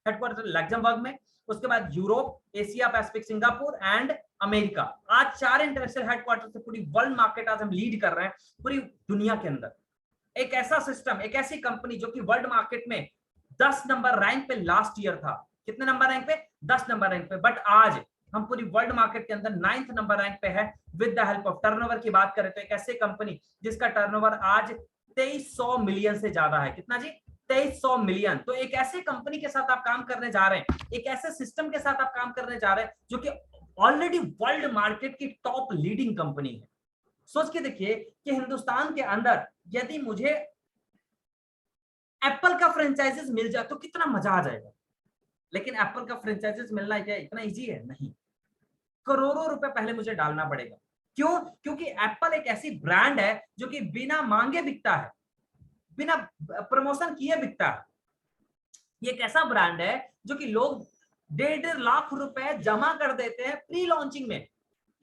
हेडक्वार्टर लग्जमबर्ग में, उसके बाद Europe, Asia Pacific, Singapore and America. आज 4 इंटरनेशनल हेडक्वार्टर से पूरी वर्ल्ड मार्केट आज हम लीड कर रहे हैं पूरी दुनिया के अंदर। एक ऐसा सिस्टम, एक ऐसी कंपनी जो कि वर्ल्ड मार्केट में 10 नंबर रैंक पे लास्ट ईयर था। कितने नंबर रैंक पे? 10 नंबर रैंक पे। बट आज हम पूरी वर्ल्ड मार्केट के अंदर 9th नंबर रैंक पे है। With the help of turnover की बात करें तो एक ऐसी कंपनी जिसका टर्नओवर आज 2300 मिलियन से ज्यादा है। कितना जी? 2300 मिलियन। तो एक ऐसे कंपनी के साथ आप काम करने जा रहे हैं, एक ऐसे सिस्टम के साथ आप काम करने जा रहे हैं जो कि ऑलरेडी वर्ल्ड मार्केट की टॉप लीडिंग कंपनी है। सोच के देखिए कि हिंदुस्तान के अंदर यदि मुझे एप्पल का फ्रेंचाइजेस मिल जाए तो कितना मजा आ जाएगा। लेकिन एप्पल का फ्रेंचाइजेस मिलना क्या इतना इजी है? नहीं, करोड़ों रुपए पहले मुझे डालना पड़ेगा। क्यों? क्योंकि एप्पल एक ऐसी ब्रांड है जो कि बिना मांगे बिकता है, बिना प्रमोशन किए बिकता है। ये एक ऐसा ब्रांड है जो कि लोग 1.5 लाख रुपए जमा कर देते हैं प्री लॉन्चिंग में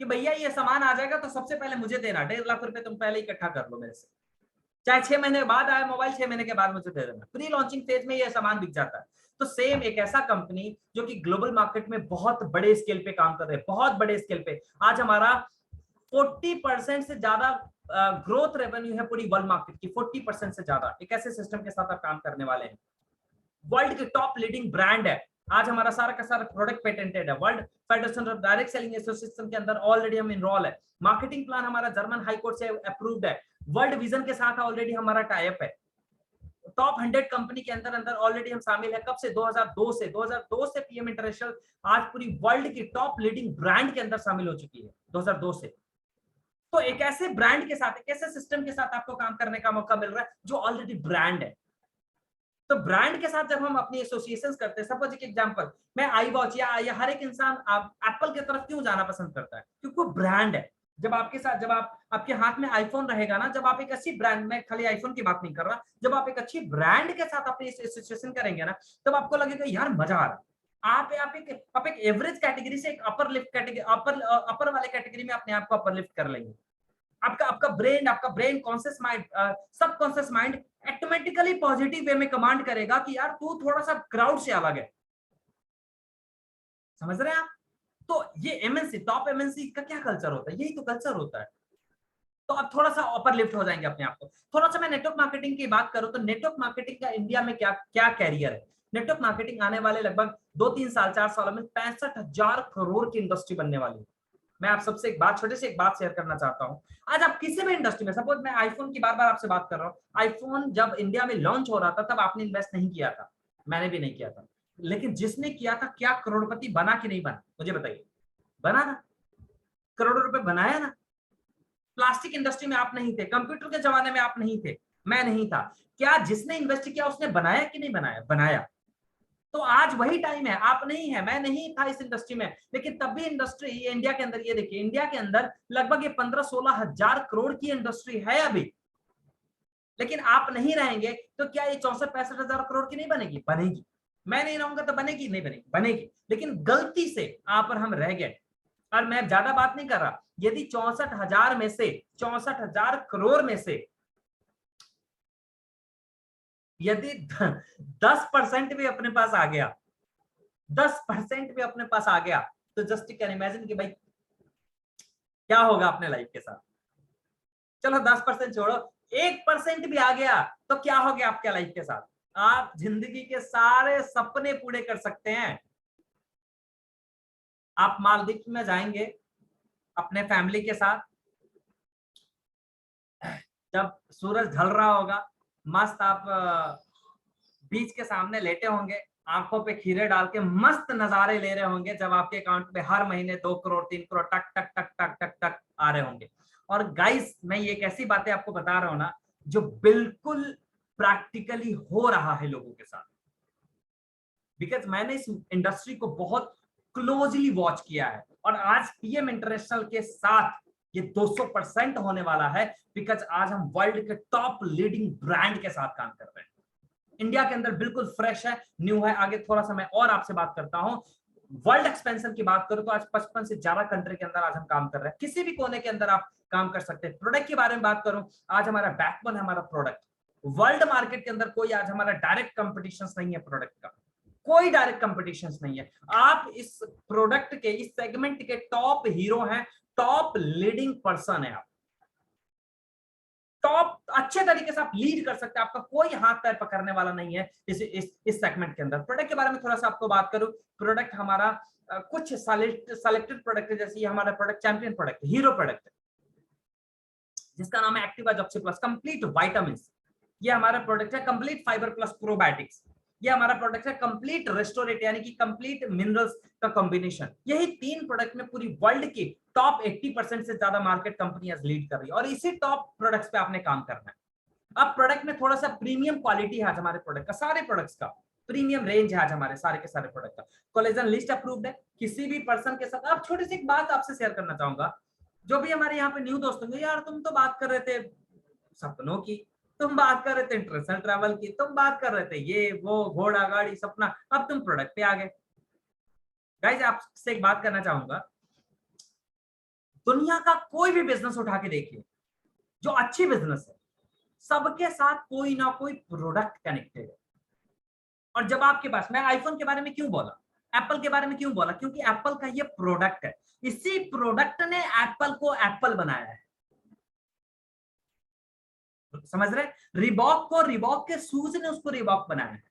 कि भैया ये सामान आ जाएगा तो सबसे पहले मुझे देना। 1.5 लाख रुपए तुम पहले इकट्ठा कर लो मेरे से, चाहे 6 महीने बाद आए मोबाइल, 6 महीने के बाद मुझे दे देना। प्री लॉन्चिंग फेज में ये सामान बिक जाता है। तो सेम एक ऐसा कंपनी जो कि ग्लोबल मार्केट में बहुत बड़े स्केल पे काम कर रहे हैं, बहुत बड़े स्केल पे। आज हमारा 40% से ज्यादा ग्रोथ रेवेन्यू है पूरी वर्ल्ड मार्केट की, 40% से ज्यादा। एक ऐसे सिस्टम के साथ आप काम करने वाले हैं, वर्ल्ड की टॉप लीडिंग ब्रांड है। आज हमारा सारा का सारा प्रोडक्ट पेटेंटेड है, world federation of direct selling association के अंदर ऑलरेडी हम इनरोल है। मार्केटिंग प्लान हमारा जर्मन हाई कोर्ट से अप्रूव्ड है, वर्ल्ड विजन के साथ ऑलरेडी हमारा टाई अप है। टॉप 100 कंपनी के अंदर अंदर ऑलरेडी हम शामिल है। कब से? 2002 से पीएम इंटरनेशनल आज पूरी वर्ल्ड की टॉप लीडिंग ब्रांड के अंदर शामिल हो चुकी है, 2002 से। तो एक ऐसे ब्रांड के साथ, एक ऐसे सिस्टम के साथ आपको काम करने का मौका मिल रहा है जो ऑलरेडी ब्रांड है। तो ब्रांड के साथ जब हम अपनी एसोसिएशन करते हैं, सपोज एक एग्जांपल, मैं आई वॉच या हर एक इंसान एप्पल की तरफ क्यों जाना पसंद करता है? क्योंकि वो ब्रांड है। जब आपके साथ, जब आप आपके हाथ में आईफोन रहेगा ना, जब आप एक अच्छी ब्रांड, में खाली आईफोन की बात नहीं कर रहा, जब आप एक अच्छी ब्रांड के साथ अपनी एसोसिएशन करेंगे ना, तब आपको लगेगा यार मजा आ रहा है। आप एक एवरेज कैटेगरी से एक अपर लिफ्ट कैटेगरी, अपर वाले कैटेगरी में अपने आप को अपर लिफ्ट कर लेंगे। आपका ब्रेन कॉन्शियस माइंड, सब conscious mind automatically positive way में कमांड करेगा कि यार तू थोड़ा सा क्राउड से अलग है। समझ रहे हैं आप? तो ये एमएनसी, टॉप एमएनसी का क्या कल्चर होता है? यही तो कल्चर होता है। तो आप थोड़ा सा अपर लिफ्ट हो जाएंगे अपने आप को। थोड़ा सा मैं नेटवर्क मार्केटिंग की बात करूं तो नेटवर्क मार्केटिंग का इंडिया में क्या क्या कैरियर है? नेटवर्क मार्केटिंग आने वाले लगभग 2-3 साल, 4 सालों में 65,000 करोड़ की इंडस्ट्री बनने वाली है। मैं आप सबसे एक बात, छोटे से एक बात शेयर करना चाहता हूं। आज आप किसी भी इंडस्ट्री में, सपोज मैं आईफोन की बार बार आपसे बात कर रहा हूं, आईफोन जब इंडिया में लॉन्च हो रहा था तब आपने इन्वेस्ट नहीं किया था, मैंने भी नहीं किया था, लेकिन जिसने किया था क्या करोड़पति बना कि नहीं बना, मुझे बताइए। बना ना, करोड़ों रुपए बनाया ना। प्लास्टिक इंडस्ट्री में आप नहीं थे, कंप्यूटर के जमाने में आप नहीं थे, मैं नहीं था, क्या जिसने इन्वेस्ट किया उसने बनाया कि नहीं बनाया, बनाया। तो आज वही टाइम है, आप नहीं है, मैं नहीं था इस इंडस्ट्री में, लेकिन तब भी इंडस्ट्री इंडिया के अंदर, ये देखिए इंडिया के अंदर लगभग ये 15-16 हजार करोड़ की इंडस्ट्री है अभी, लेकिन आप नहीं रहेंगे तो क्या ये 64-65 हजार करोड़ की नहीं बनेगी, बनेगी। मैं नहीं रहूंगा तो बनेगी नहीं बनेगी, बनेगी, लेकिन गलती से आप और हम रह गए। और मैं ज्यादा बात नहीं कर रहा, यदि 64,000 में से 64,000 करोड़ में से यदि 10% भी अपने पास आ गया, 10% भी अपने पास आ गया, तो जस्ट कैन इमेजिन कि भाई क्या होगा अपने लाइफ के साथ। चलो 10% छोड़ो, 1% भी आ गया तो क्या हो गया आपके लाइफ के साथ, आप जिंदगी के सारे सपने पूरे कर सकते हैं। आप मालदीव में जाएंगे अपने फैमिली के साथ, जब सूरज ढल रहा होगा, मस्त आप बीच के सामने लेटे होंगे, आंखों पे खीरे डाल के मस्त नजारे ले रहे होंगे, जब आपके अकाउंट में हर महीने 2 करोड़ 3 करोड़ टक टक टक टक टक टक आ रहे होंगे। और गाइस मैं ये कैसी बातें आपको बता रहा हूं ना, जो बिल्कुल प्रैक्टिकली हो रहा है लोगों के साथ, बिकॉज मैंने इस इंडस्ट्री को बहुत क्लोजली वॉच किया है। और आज पीएम इंटरनेशनल के साथ ये 200% होने वाला है, बिकॉज आज हम वर्ल्ड के टॉप लीडिंग ब्रांड के साथ काम कर रहे हैं। इंडिया के अंदर बिल्कुल फ्रेश है, न्यू है। आगे थोड़ा सा मैं और आपसे बात करता हूं। वर्ल्ड एक्सपेंशन की बात करूं तो आज 55 से ज्यादा कंट्री के अंदर आज हम काम कर रहे हैं, किसी भी कोने के अंदर आप काम कर सकते हैं। प्रोडक्ट के बारे में बात करूं, आज हमारा बैकबोन है हमारा प्रोडक्ट। वर्ल्ड मार्केट के अंदर कोई आज हमारा डायरेक्ट कंपटीशन नहीं है, प्रोडक्ट का कोई डायरेक्ट कंपटीशन नहीं है। आप इस प्रोडक्ट के, इस सेगमेंट के टॉप हीरो हैं, टॉप लीडिंग पर्सन है, आप टॉप अच्छे तरीके से आप लीड कर सकते हैं, आपका कोई हाथ पैर पकड़ने वाला नहीं है इस सेगमेंट के अंदर। प्रोडक्ट के बारे में थोड़ा सा आपको बात करूं, प्रोडक्ट हमारा कुछ सेलेक्टेड प्रोडक्ट है, जैसे ये हमारा product champion product, hero product है, जिसका नाम है एक्टिवा जॉक्सी प्लस कंप्लीट विटामिन। ये हमारा प्रोडक्ट है कंप्लीट फाइबर प्लस प्रोबायोटिक्स। ये हमारा प्रोडक्ट है कंप्लीट रेस्टोरेट, यानी कि कंप्लीट मिनरल्स का कॉम्बिनेशन। यही 3 प्रोडक्ट में पूरी वर्ल्ड की टॉप 80% से ज्यादा मार्केट कंपनियां लीड कर रही है, और इसी टॉप प्रोडक्ट्स पे आपने काम करना है। अब प्रोडक्ट में थोड़ा सा प्रीमियम क्वालिटी है आज हमारे प्रोडक्ट का, सारे प्रोडक्ट्स का प्रीमियम रेंज है आज हमारे सारे के सारे प्रोडक्ट का। कोलेजन लिस्ट अप्रूव्ड है, किसी भी पर्सन के साथ। आप छोटी सी एक बात आपसे शेयर करना चाहूंगा, जो भी हमारे यहाँ पे न्यू दोस्त होंगे, यार तुम तो बात कर रहे थे सपनों की, तुम बात कर रहे थे इंटरनेशनल ट्रैवल की, तुम बात कर रहे थे ये वो घोड़ा गाड़ी सपना, अब तुम प्रोडक्ट पे आ गए। गाइस आपसे एक बात करना चाहूंगा, दुनिया का कोई भी बिजनेस उठा के देखिए, जो अच्छी बिजनेस है, सबके साथ कोई ना कोई प्रोडक्ट कनेक्टेड है। और जब आपके पास, मैं आईफोन के बारे में क्यों बोला, एप्पल के बारे में क्यों बोला, क्योंकि एप्पल का ये प्रोडक्ट है, इसी प्रोडक्ट ने एप्पल को एप्पल बनाया है। समझ रहे, रिबॉक को रिबॉक के शूज ने उसको रिबॉक बनाया है,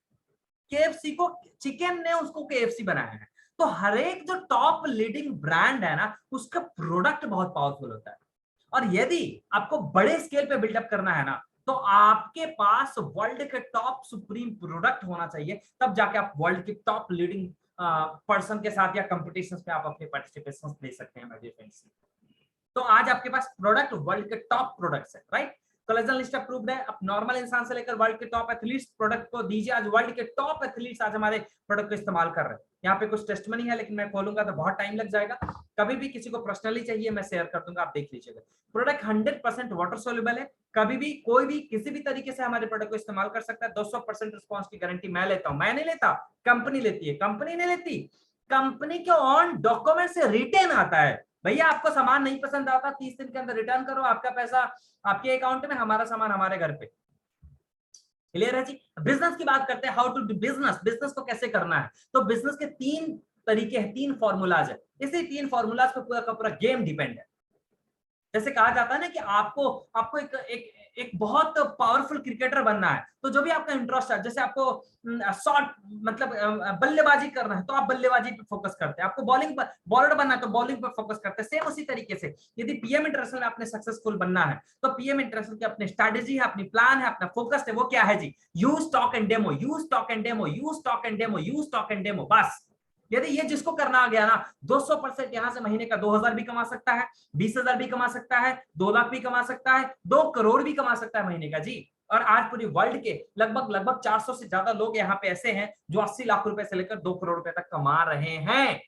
केएफसी को चिकन ने उसको केएफसी बनाया है। तो हर एक जो टॉप लीडिंग ब्रांड है ना, उसका प्रोडक्ट बहुत पावरफुल होता है। और यदि आपको बड़े स्केल पे बिल्डअप करना है ना, तो आपके पास वर्ल्ड के टॉप सुप्रीम प्रोडक्ट होना चाहिए, तब जाके आप वर्ल्ड के टॉप लीडिंग पर्सन के साथ या कंपटीशन में आप अपने पार्टिसिपेशन दे सकते हैं। मेरे फ्रेंड्स, तो आज आपके पास प्रोडक्ट वर्ल्ड के टॉप प्रोडक्ट्स है, राइट। कोलेजन लिस्ट अप्रूव्ड है, अब नॉर्मल इंसान से लेकर वर्ल्ड के टॉप एथलीट्स प्रोडक्ट को दीजिए। आज वर्ल्ड के टॉप एथलीट्स आज हमारे प्रोडक्ट को इस्तेमाल कर रहे हैं। यहाँ पे कुछ टेस्टमनी है, लेकिन मैं खोलूंगा तो बहुत टाइम लग जाएगा। कभी भी किसी को पर्सनली चाहिए मैं शेयर कर दूंगा, आप देख लीजिएगा। प्रोडक्ट 100% वाटर सोल्यूबल है, कभी भी कोई भी किसी भी तरीके से हमारे प्रोडक्ट को इस्तेमाल कर सकता है। 200% रिस्पॉन्स की गारंटी मैं लेता हूं, मैं नहीं लेता, कंपनी लेती है, कंपनी नहीं लेती, कंपनी के ऑन डॉक्यूमेंट से रिटर्न आता है। भैया आपको सामान नहीं पसंद आता, 30 दिन के अंदर रिटर्न करो, आपका पैसा आपके अकाउंट में, हमारा सामान हमारे घर पे। क्लियर है जी। बिजनेस की बात करते हैं, how to do business, business को कैसे करना है। तो बिजनेस के 3 तरीके हैं, 3 फॉर्मूलाज है। इसी 3 फॉर्मूलाज पे पूरा का पूरा गेम डिपेंड है। जैसे कहा जाता है ना कि आपको एक एक बहुत पावरफुल क्रिकेटर बनना है तो जो भी आपका इंटरेस्ट है, जैसे आपको शॉट मतलब बल्लेबाजी करना है तो आप बल्लेबाजी पे फोकस करते हैं, आपको बॉलिंग पर बॉलर बनना है तो बॉलिंग पर फोकस करते हैं। सेम उसी तरीके से यदि पीएम इंटरनेशनल में आपने सक्सेसफुल बनना है तो पीएम इंटरनेशनल की अपनी स्ट्रेटेजी है, अपनी प्लान है, अपना फोकस है, वो क्या है जी? Use talk and demo, use talk and demo, use talk and demo, use talk and demo. बस यदि ये जिसको करना आ गया ना 200% यहां से महीने का 2000 भी कमा सकता है, 20,000 भी कमा सकता है, 2 लाख भी कमा सकता है, 2 करोड़ भी कमा सकता है महीने का जी। और आज पूरी वर्ल्ड के लगभग 400 से ज्यादा लोग यहाँ पे ऐसे हैं जो 80 लाख रुपए से लेकर 2 करोड़ रुपए तक कमा रहे हैं।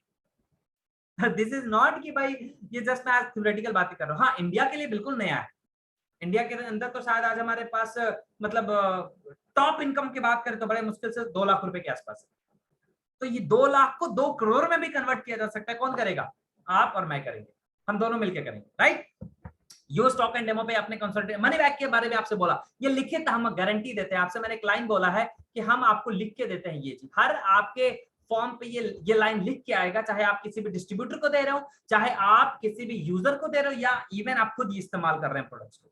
दिस इज नॉट कि भाई ये जस्ट मैं आज थ्योरेटिकल बातें कर रहा हूँ। हाँ, इंडिया के लिए बिल्कुल नया है। इंडिया के अंदर तो शायद आज हमारे पास मतलब टॉप इनकम की बात करें तो बड़े मुश्किल से 2 लाख रुपए के आसपास है। तो ये 2 लाख को 2 करोड़ में भी कन्वर्ट किया जा सकता है। कौन करेगा? आप और मैं करेंगे, हम दोनों मिलकर करेंगे, right. Use stock and demo पे आपने कंसल्टेंट मनी बैक के बारे में आपसे बोला, ये लिखित हम गारंटी देते हैं आपसे। मैंने एक लाइन बोला है कि हम आपको लिख के देते हैं ये चीज, हर आपके फॉर्म पे ये लाइन लिख के आएगा, चाहे आप किसी भी डिस्ट्रीब्यूटर को दे रहे हो, चाहे आप किसी भी यूजर को दे रहे हो, या इवन आप खुद इस्तेमाल कर रहे हैं प्रोडक्ट्स को।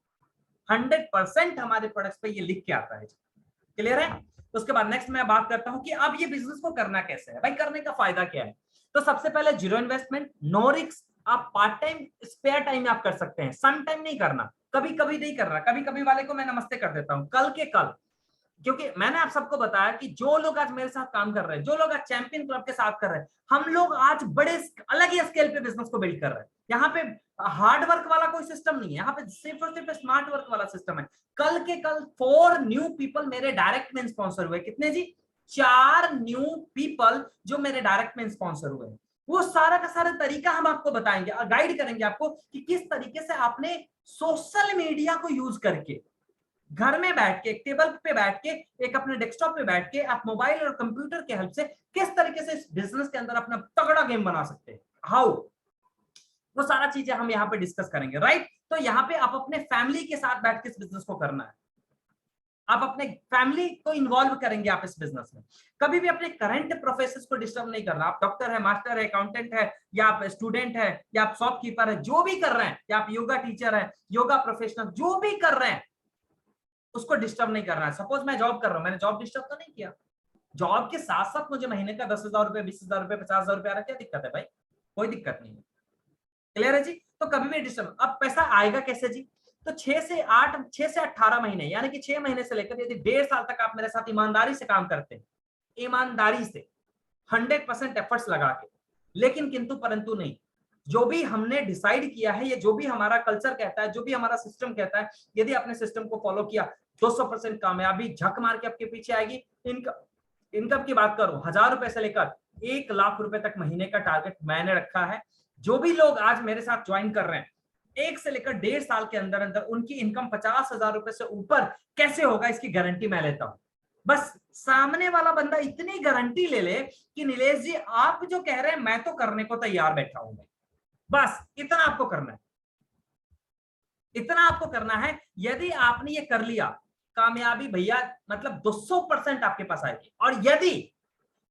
100% हमारे प्रोडक्ट्स पे ये लिख के आता है। क्लियर है? उसके बाद नेक्स्ट मैं बात करता हूं कि अब ये बिजनेस को करना कैसे है भाई, करने का फायदा क्या है। तो सबसे पहले जीरो इन्वेस्टमेंट, नो रिस्क। आप पार्ट टाइम स्पेयर टाइम में आप कर सकते हैं, सन टाइम नहीं करना, कभी कभी नहीं करना। कभी कभी वाले को मैं नमस्ते कर देता हूं, कल के कल। क्योंकि मैंने आप सबको बताया कि जो लोग आज मेरे साथ काम कर रहे हैं, जो लोग आज चैंपियन क्लब के साथ कर रहे हैं, हम लोग आज बड़े अलग ही स्केल पे बिजनेस को बिल्ड कर रहे हैं। यहाँ पे हार्ड वर्क वाला कोई सिस्टम नहीं है, यहाँ पे सिर्फ और सिर्फ स्मार्ट वर्क वाला सिस्टम है। कल के कल 4 न्यू पीपल मेरे डायरेक्ट में स्पॉन्सर हुए। कितने जी? 4 न्यू पीपल जो मेरे डायरेक्ट में स्पॉन्सर हुए। वो सारा का सारा तरीका हम आपको बताएंगे और गाइड करेंगे आपको कि किस तरीके से आपने सोशल मीडिया को यूज करके घर में बैठ के, एक टेबल पे बैठ के, एक अपने डेस्कटॉप पे बैठ के, आप मोबाइल और कंप्यूटर के हेल्प से किस तरीके से इस बिजनेस के अंदर अपना तगड़ा गेम बना सकते हैं। हाउ, वो सारा चीजें हम यहाँ पे डिस्कस करेंगे, राइट। तो यहाँ पे आप अपने फैमिली के साथ बैठ के इस बिजनेस को करना है, आप अपने फैमिली को इन्वॉल्व करेंगे आप इस बिजनेस में। कभी भी अपने करंट प्रोफेशन को डिस्टर्ब नहीं करना। आप डॉक्टर है, मास्टर है, अकाउंटेंट है, या आप स्टूडेंट है, या आप शॉपकीपर है, जो भी कर रहे हैं, या आप योगा टीचर है, योगा प्रोफेशनल, जो भी कर रहे हैं उसको डिस्टर्ब नहीं करना है। सपोज मैं जॉब कर रहा हूं, मैंने जॉब डिस्टर्ब तो नहीं किया। जॉब के साथ साथ मुझे महीने का 10,000 रुपए, 20,000 रुपए, 50,000 रुपए आ रहा है, क्या दिक्कत है भाई? कोई दिक्कत नहीं है। क्लियर है जी? तो कभी भी डिस्टर्ब। अब पैसा आएगा कैसे जी? तो 6 से 18 महीने, यानी कि 6 महीने से लेकर यदि 1.5 साल तक आप मेरे साथ ईमानदारी से काम करते हैं, ईमानदारी से 100% एफर्ट्स लगा के, लेकिन किंतु परंतु नहीं, जो भी हमने डिसाइड किया है, ये जो भी हमारा कल्चर कहता है, जो भी हमारा सिस्टम कहता है, यदि आपने सिस्टम को फॉलो किया, 200% कामयाबी झक मार के आपके पीछे आएगी। इनकम की बात करूं, 1,000 रुपए से लेकर 1 लाख रुपए तक महीने का टारगेट मैंने रखा है। जो भी लोग आज मेरे साथ ज्वाइन कर रहे हैं, 1 से लेकर 1.5 साल के अंदर अंदर उनकी इनकम 50,000 रुपए से ऊपर कैसे होगा, इसकी गारंटी मैं लेता हूं। बस सामने वाला बंदा इतनी गारंटी ले ले कि नीलेश जी आप जो कह रहे हैं मैं तो करने को तैयार बैठा हूं। बस इतना आपको करना है, इतना आपको करना है। यदि आपने ये कर लिया, कामयाबी भैया मतलब 200% आपके पास आएगी। और यदि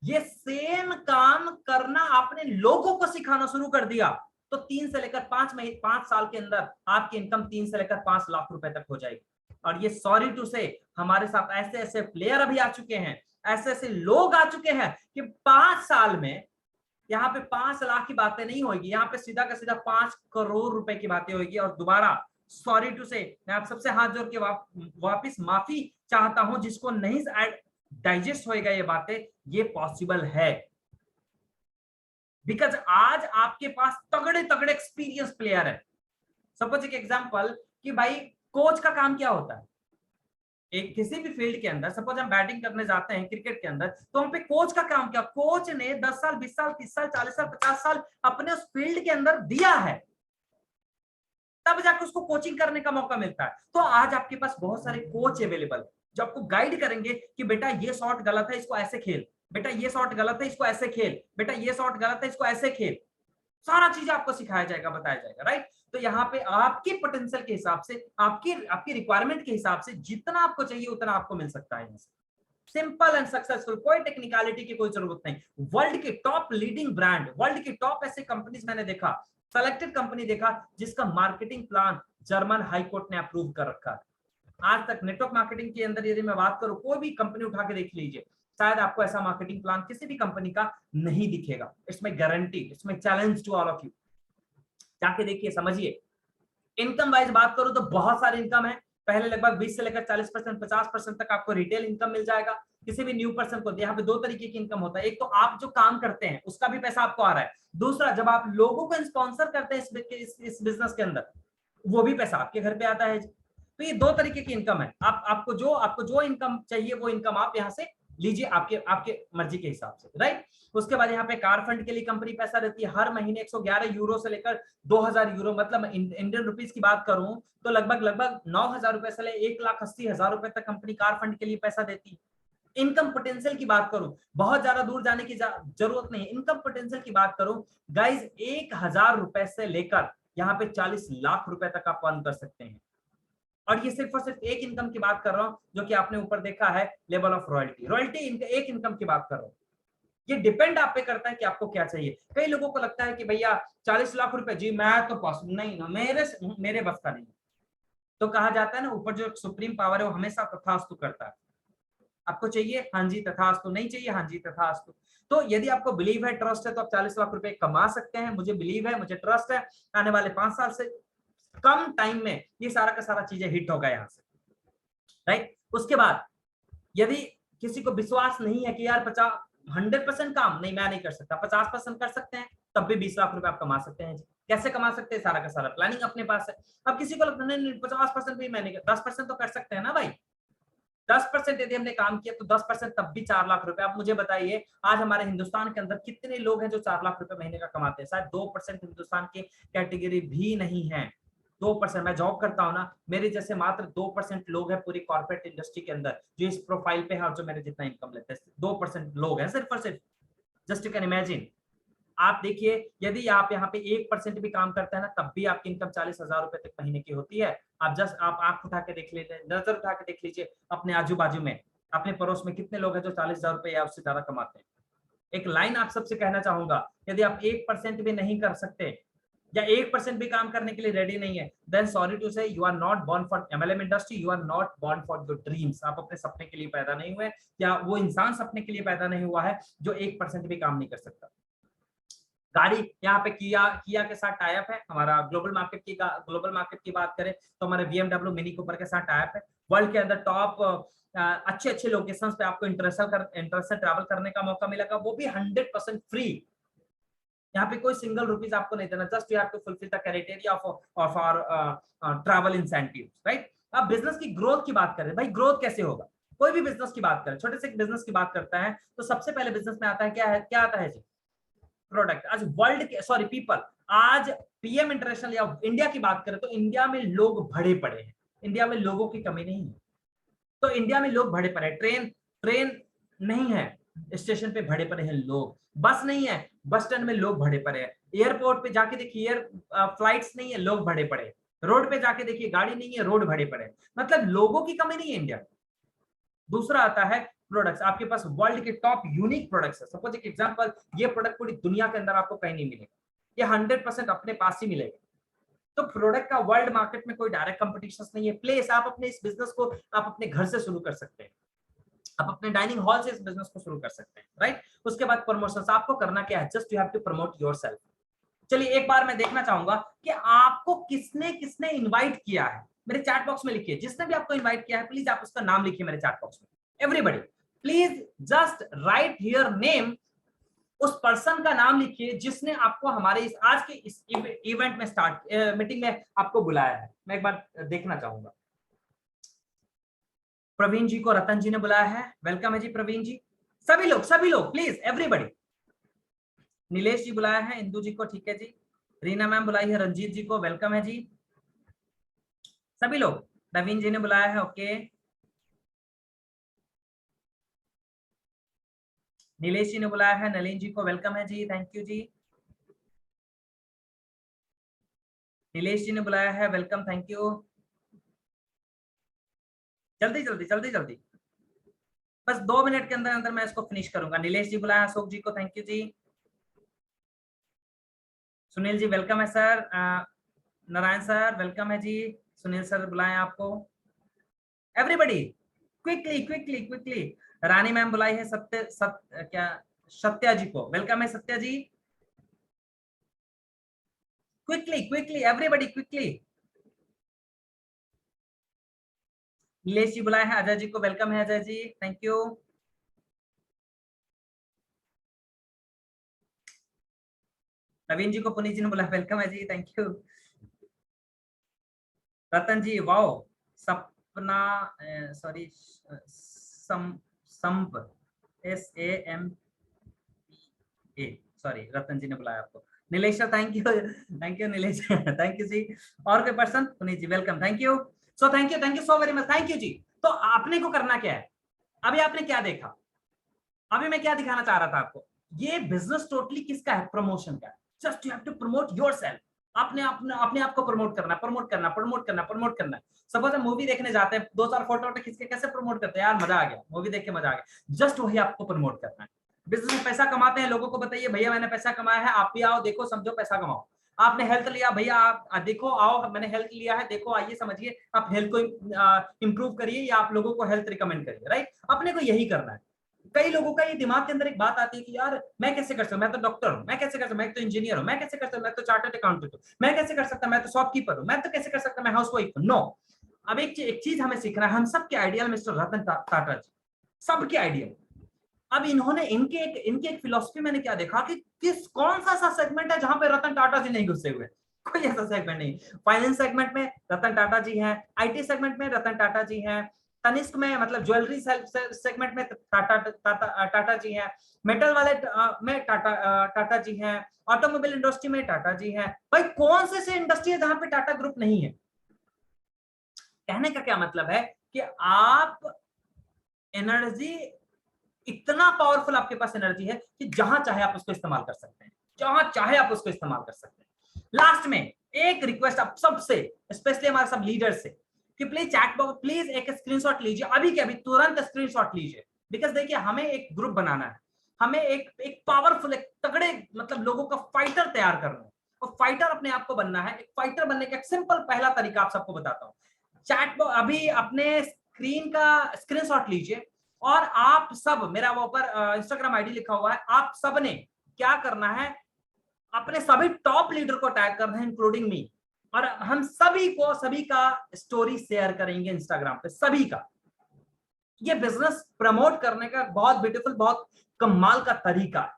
ये सेम काम करना आपने लोगों को सिखाना शुरू कर दिया, तो 3 से लेकर 5 साल के अंदर आपकी इनकम 3 से लेकर 5 लाख रुपए तक हो जाएगी। और ये सॉरी टू से हमारे साथ ऐसे ऐसे प्लेयर अभी आ चुके हैं, ऐसे ऐसे लोग आ चुके हैं कि 5 साल में यहाँ पे 5 लाख की बातें नहीं होगी, यहाँ पे सीधा का सीधा 5 करोड़ रुपए की बातें होगी। और दोबारा सॉरी टू से मैं आप सबसे हाथ जोड़ के वापिस माफी चाहता हूं, जिसको नहीं डाइजेस्ट होएगा ये बातें, ये पॉसिबल है बिकॉज आज आपके पास तगड़े तगड़े एक्सपीरियंस प्लेयर है। सपोज एक एग्जांपल कि भाई कोच का काम क्या होता है एक किसी भी फील्ड के अंदर। सपोज हम बैटिंग करने जाते हैं क्रिकेट के अंदर, तो हम पे कोच का काम क्या? कोच ने 10 साल, 20 साल, 30 साल, 40 साल, 50 साल अपने उस फील्ड के अंदर दिया है, तब जाकर उसको कोचिंग करने का मौका मिलता है। तो आज आपके पास बहुत सारे कोच अवेलेबल है जो आपको गाइड करेंगे कि बेटा ये शॉट गलत है, इसको ऐसे खेल, बेटा ये शॉट गलत है, इसको ऐसे खेल, बेटा ये शॉट गलत है, इसको ऐसे खेल। सारा चीज आपको सिखाया जाएगा, बताया जाएगा, राइट। तो यहाँ पे आपके पोटेंशियल के हिसाब से, आपकी रिक्वायरमेंट के हिसाब से जितना आपको चाहिए उतना आपको मिल सकता है। सिंपल एंड सक्सेसफुल, कोई टेक्निकलिटी की कोई जरूरत नहीं। वर्ल्ड के टॉप लीडिंग ब्रांड, वर्ल्ड के टॉप ऐसे कंपनीज मैंने देखा, सेलेक्टेड कंपनी देखा जिसका marketing plan German high court ने अप्रूव कर रखा है। आज तक नेटवर्क मार्केटिंग के अंदर यदि मैं बात करूं, कोई भी कंपनी उठा के देख लीजिए, शायद आपको ऐसा मार्केटिंग प्लान किसी भी कंपनी का नहीं दिखेगा। It's my guarantee, it's my challenge to all of you. जाके देखिए, समझिए। इनकम वाइज बात करूं तो बहुत सारी इनकम है। पहले लगभग 20 से लेकर 40%, 50% तक आपको रिटेल इनकम मिल जाएगा किसी भी न्यू पर्सन को। यहाँ पे दो तरीके की इनकम होता है, एक तो आप जो काम करते हैं उसका भी पैसा आपको आ रहा है, दूसरा जब आप लोगों को स्पॉन्सर करते हैं इस बिजनेस के अंदर, वो भी पैसा आपके घर पे आता है। तो ये दो तरीके की इनकम है। आपको जो इनकम चाहिए वो इनकम आप यहाँ से लीजिए, आपके आपके मर्जी के हिसाब से, राइट। उसके बाद यहाँ पे कार फंड के लिए कंपनी पैसा देती है हर महीने 111 यूरो से लेकर 2000 यूरो, मतलब इंडियन रुपीस की बात करूं तो लगभग 9000 रुपए से ले 1,80,000 रुपए तक कंपनी कार फंड के लिए पैसा देती है। इनकम पोटेंशियल की बात करूं, बहुत ज्यादा दूर जाने की जरूरत नहीं है। इनकम पोटेंशियल की बात करूं गाइज, 1000 रुपए से लेकर यहाँ पे 40 लाख रुपए तक आप अर्न कर सकते हैं। और ये सिर्फ और सिर्फ एक इनकम की बात कर रहा हूं, जो कि आपने ऊपर देखा है लेवल ऑफ रॉयल्टी। रॉयल्टी एक इनकम की बात कर रहा हूं। ये डिपेंड आप पे करता है कि आपको क्या चाहिए। कई लोगों को लगता है कि भैया 40 लाख रुपए जी मैं तो पॉसिबल नहीं ना, मेरे बस का नहीं। तो कहा जाता है ना, ऊपर जो सुप्रीम पावर है वो हमेशा तथास्तु करता है। आपको चाहिए, हाँ जी तथास्तु, नहीं चाहिए, हाँ जी तथास्तु। तो यदि आपको बिलीव है, ट्रस्ट है, तो आप 40 लाख रुपए कमा सकते हैं। मुझे बिलीव है, मुझे ट्रस्ट है, आने वाले 5 साल से कम टाइम में ये सारा का सारा चीजें हिट होगा यहाँ से, राइट। उसके बाद यदि किसी को विश्वास नहीं है कि यार 100% काम नहीं, मैं नहीं कर सकता, 50% कर सकते हैं, तब भी 20 लाख रुपए आप कमा सकते हैं। कैसे कमा सकते हैं, सारा का सारा प्लानिंग अपने पास है। अब किसी को लगता नहीं 50% भी मैं नहीं कर, 10% तो कर सकते हैं ना भाई। 10% यदि हमने काम किया तो 10% तब भी 4 लाख रुपए। आप मुझे बताइए, आज हमारे हिंदुस्तान के अंदर कितने लोग हैं जो 4 लाख रुपए महीने का कमाते हैं? शायद 2% हिंदुस्तान की कैटेगरी भी नहीं है। 2%। मैं जॉब करता हूं ना, मेरे जैसे मात्र 2% लोग हैं पूरी कॉर्पोरेट इंडस्ट्री के अंदर जो इस प्रोफाइल पे है और जो मेरे जितना इनकम लेते हैं। 2% लोग हैं सिर्फ और सिर्फ। Just you can imagine. आप देखिए, यदि आप यहाँ पे 1% भी काम करते हैं ना, तब भी आपकी इनकम 40,000 रुपए तक महीने की होती है। आप जस्ट आप आंख उठा के देख लीजिए, नजर उठा के देख लीजिए अपने आजू बाजू में, अपने पड़ोस में कितने लोग हैं जो 40,000 रुपए या उससे ज्यादा कमाते हैं। एक लाइन आप सबसे कहना चाहूंगा, यदि आप 1% भी नहीं कर सकते या 1% भी काम करने के लिए रेडी नहीं है, then sorry to say you are not born for MLM industry, you are not born for your dreams. आप अपने सपने के लिए पैदा नहीं हुए, या वो इंसान सपने के लिए पैदा नहीं हुआ है जो 1% भी काम नहीं कर सकता। गाड़ी यहाँ पे किया के साथ टाइप है हमारा। ग्लोबल मार्केट की बात करें तो हमारे BMW मिनी कूपर के साथ टाइप है। वर्ल्ड के अंदर टॉप अच्छे अच्छे लोकेशंस पे आपको इंटरेस्ट ट्रैवल करने का मौका मिलेगा, वो भी 100% फ्री। यहाँ पे कोई सिंगल रुपीज आपको नहीं देना, just you have to fulfil the criteria of our travel incentives, right. अब बिजनेस की ग्रोथ की बात करें, भाई ग्रोथ कैसे होगा? कोई भी बिजनेस की बात करें, छोटे से बिजनेस की बात करता है तो सबसे पहले बिजनेस में आता है क्या आता है जी? प्रोडक्ट। आज वर्ल्ड के सॉरी पीपल, आज पीएम इंटरनेशनल या इंडिया की बात करें तो इंडिया में लोग भरे पड़े हैं। इंडिया में लोगों की कमी नहीं है, तो इंडिया में लोग भरे पड़े हैं। ट्रेन नहीं है, स्टेशन पे भरे पड़े हैं लोग। बस नहीं है, बस स्टैंड में लोग भरे पड़े हैं। एयरपोर्ट पे जाके देखिए, फ्लाइट्स नहीं है, लोग भरे पड़े हैं। रोड पे जाके देखिए, गाड़ी नहीं है, रोड भरे पड़े हैं। मतलब लोगों की कमी नहीं है इंडिया। दूसरा आता है प्रोडक्ट्स। आपके पास वर्ल्ड के टॉप यूनिक प्रोडक्ट्स है। सपोज एक एग्जांपल, ये प्रोडक्ट पूरी दुनिया के अंदर आपको कहीं नहीं मिलेगा, ये 100% अपने पास ही मिलेगा। तो प्रोडक्ट का वर्ल्ड मार्केट में कोई डायरेक्ट कंपटीशन नहीं है। प्लेस आप अपने इस बिजनेस को आप अपने घर से शुरू कर सकते हैं, आप अपने डाइनिंग हॉल से इस बिजनेस को शुरू कर सकते हैं, राइट। उसके बाद प्रमोशन। आपको करना क्या है, just you have to promote yourself. चलिए एक बार मैं देखना चाहूंगा कि आपको किसने किसने इनवाइट किया है। मेरे चैट बॉक्स में लिखिए, जिसने भी आपको इनवाइट किया है प्लीज आप उसका नाम लिखिए मेरे चैट बॉक्स में। Everybody please just right here name. उस पर्सन का नाम लिखिए जिसने आपको हमारे इस आज के इस इवेंट में मीटिंग में आपको बुलाया है। मैं एक बार देखना चाहूंगा। प्रवीण जी को रतन जी ने बुलाया है, वेलकम है जी प्रवीण जी। सभी लोग प्लीज एवरीबॉडी। नीलेश जी बुलाया है, इंदु जी को, ठीक है जी। रीना मैम बुलाई है, रंजीत जी को वेलकम है जी। सभी लोग, नवीन जी ने बुलाया है, ओके। नीलेश जी ने बुलाया है, नलिन जी को वेलकम है जी, थैंक यू जी। नीलेश जी ने बुलाया है, वेलकम, थैंक यू। जल्दी जल्दी जल्दी जल्दी, बस 2 मिनट के अंदर अंदर मैं इसको फिनिश करूंगा। नीलेश जी बुलाया, अशोक जी को थैंक यू जी। सुनील जी वेलकम है सर। नारायण सर वेलकम है जी। सुनील सर बुलाए आपको। Everybody quickly quickly quickly. Rani ma'am बुलाई है क्या सत्या जी को, वेलकम है Satya ji. Quickly quickly everybody quickly. Nilesh ji बुलाए हैं, अजय जी को वेलकम है अजय जी, थैंक यू। नवीन जी को पुनीत जी ने बोला वेलकम है जी, thank you. Ratan ji wow, सपना सॉरी संप SAMPA, सॉरी रतन जी ने बुलाया आपको। Nilesh thank you Nilesh thank you जी। और कोई person? Puneet ji welcome, thank you. So thank you so very much, thank you जी। तो आपने को करना क्या है, अभी आपने क्या देखा, अभी मैं क्या दिखाना चाह रहा था आपको, ये बिजनेस टोटली किसका है, प्रमोशन का है। Just you have to promote yourself. आपने अपने आप को प्रमोट करना प्रमोट करना प्रमोट करना प्रमोट करना। सपोज हम मूवी देखने जाते हैं, 2-4 फोटो खींच के कैसे प्रमोट करते हैं, यार मजा आ गया, मूवी देख के मजा आ गया, जस्ट वही आपको प्रमोट करना है। बिजनेस में पैसा कमाते हैं, लोगों को बताइए भैया मैंने पैसा कमाया है, आप भी आओ देखो समझो पैसा कमाओ। आपने हेल्थ लिया भैया, आप देखो आओ मैंने हेल्थ लिया है, देखो आइए समझिए, आप हेल्थ को इंप्रूव करिए या आप लोगों को हेल्थ रिकमेंड करिए, राइट। अपने को यही करना है। कई लोगों का ये दिमाग के अंदर एक बात आती है कि यार मैं कैसे कर सकता हूं, मैं तो डॉक्टर हूं, मैं कैसे कर सकता, मैं तो इंजीनियर हूं, मैं कैसे कर सकता, मैं तो चार्टर्ड अकाउंटेंट हूं, मैं कैसे कर सकता, मैं तो शॉपकीपर हूं, मैं तो कैसे कर सकता, मैं हाउसवाइफ हूं। नो, अब एक चीज हमें सीखना है, हम सबके आइडियल मिस्टर रतन टाटा जी, सबके आइडियल। अब इन्होंने इनके एक फिलॉसफी मैंने क्या देखा कि कौन सा ऐसा सेगमेंट है जहां पे रतन टाटा जी नहीं घुसे हुए, कोई ऐसा सेगमेंट नहीं। फाइनेंस सेगमेंट में रतन टाटा जी हैं, IT सेगमेंट में रतन टाटा जी हैं, तनिष्क में मतलब ज्वेलरी सेगमेंट में टाटा जी हैं, मेटल वाले में टाटा जी हैं, ऑटोमोबाइल इंडस्ट्री में टाटा जी हैं। भाई कौन से इंडस्ट्री है जहां पे टाटा ग्रुप नहीं है। कहने का क्या मतलब है कि आप एनर्जी, इतना पावरफुल आपके पास एनर्जी है कि जहां चाहे आप उसको इस्तेमाल कर सकते हैं, जहां चाहे आप उसको इस्तेमाल कर सकते हैं। लास्ट में एक रिक्वेस्ट आप सबसे, स्पेशली हमारे सब लीडर से, कि प्लीज चैट बॉक्स प्लीज एक स्क्रीनशॉट लीजिए, अभी के अभी तुरंत स्क्रीनशॉट लीजिए। बिकॉज देखिए हमें एक ग्रुप बनाना है, हमें एक पावरफुल एक तगड़े मतलब लोगों का फाइटर तैयार करना है, और फाइटर अपने आप को बनना है। एक फाइटर बनने का एक सिंपल पहला तरीका आप सबको बताता हूँ। चैट बॉक्स अभी अपने स्क्रीन का स्क्रीनशॉट लीजिए, और आप सब, मेरा वो ऊपर इंस्टाग्राम आईडी लिखा हुआ है, आप सब ने क्या करना है, अपने सभी टॉप लीडर को टैग करना है इंक्लूडिंग मी, और हम सभी का स्टोरी शेयर करेंगे इंस्टाग्राम पे, सभी का। ये बिजनेस प्रमोट करने का बहुत ब्यूटीफुल, बहुत कमाल का तरीका है।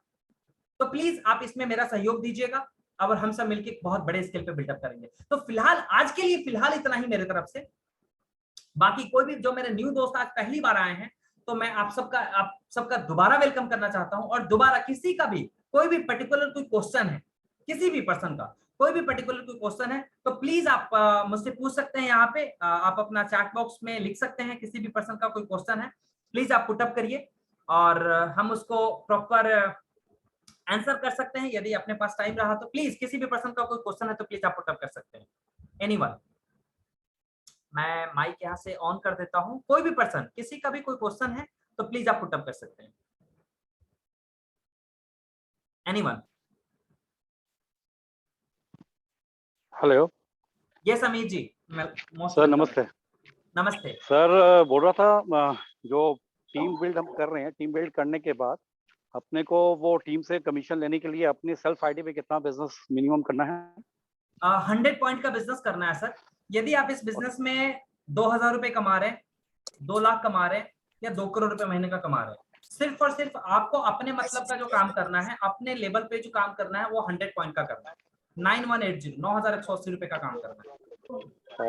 तो प्लीज आप इसमें मेरा सहयोग दीजिएगा, और हम सब मिलकर बहुत बड़े स्केल पे बिल्डअप करेंगे। तो फिलहाल आज के लिए फिलहाल इतना ही मेरे तरफ से। बाकी कोई भी जो मेरे न्यू दोस्त आज पहली बार आए हैं, तो मैं आप सबका दोबारा वेलकम करना चाहता हूं। और दोबारा किसी का भी कोई भी पर्टिकुलर कोई क्वेश्चन है, किसी भी पर्सन का कोई भी पर्टिकुलर कोई क्वेश्चन है, तो प्लीज आप मुझसे पूछ सकते हैं। यहाँ पे आप अपना चैट बॉक्स में लिख सकते हैं, किसी भी पर्सन का कोई क्वेश्चन है प्लीज आप पुटअप करिए, और हम उसको प्रॉपर आंसर कर सकते हैं। यदि अपने पास टाइम रहा तो प्लीज किसी भी पर्सन का कोई क्वेश्चन है तो प्लीज आप पुटअप कर सकते हैं। एनीवन, मैं माइक यहाँ से ऑन कर देता हूँ। कोई भी पर्सन, किसी का भी कोई क्वेश्चन है तो प्लीज आप पुटअप कर सकते हैं। Anyone? Hello. Yes Amit ji, sir नमस्ते। नमस्ते सर बोल रहा था जो टीम बिल्ड हम कर रहे हैं, टीम बिल्ड करने के बाद अपने को वो टीम से कमीशन लेने के लिए अपने सेल्फ आईडी पे कितना बिजनेस मिनिमम करना है? 100 पॉइंट का बिजनेस करना है सर। यदि आप इस बिजनेस में 2000 रुपए कमा रहे हैं, 2 लाख कमा रहे हैं, या 2 करोड़ रुपए महीने का कमा रहे हैं, सिर्फ और सिर्फ आपको अपने मतलब का जो काम करना है, अपने लेवल पे जो काम करना है, वो 100 पॉइंट का करना है। 9180 9180 रुपए का काम करना है।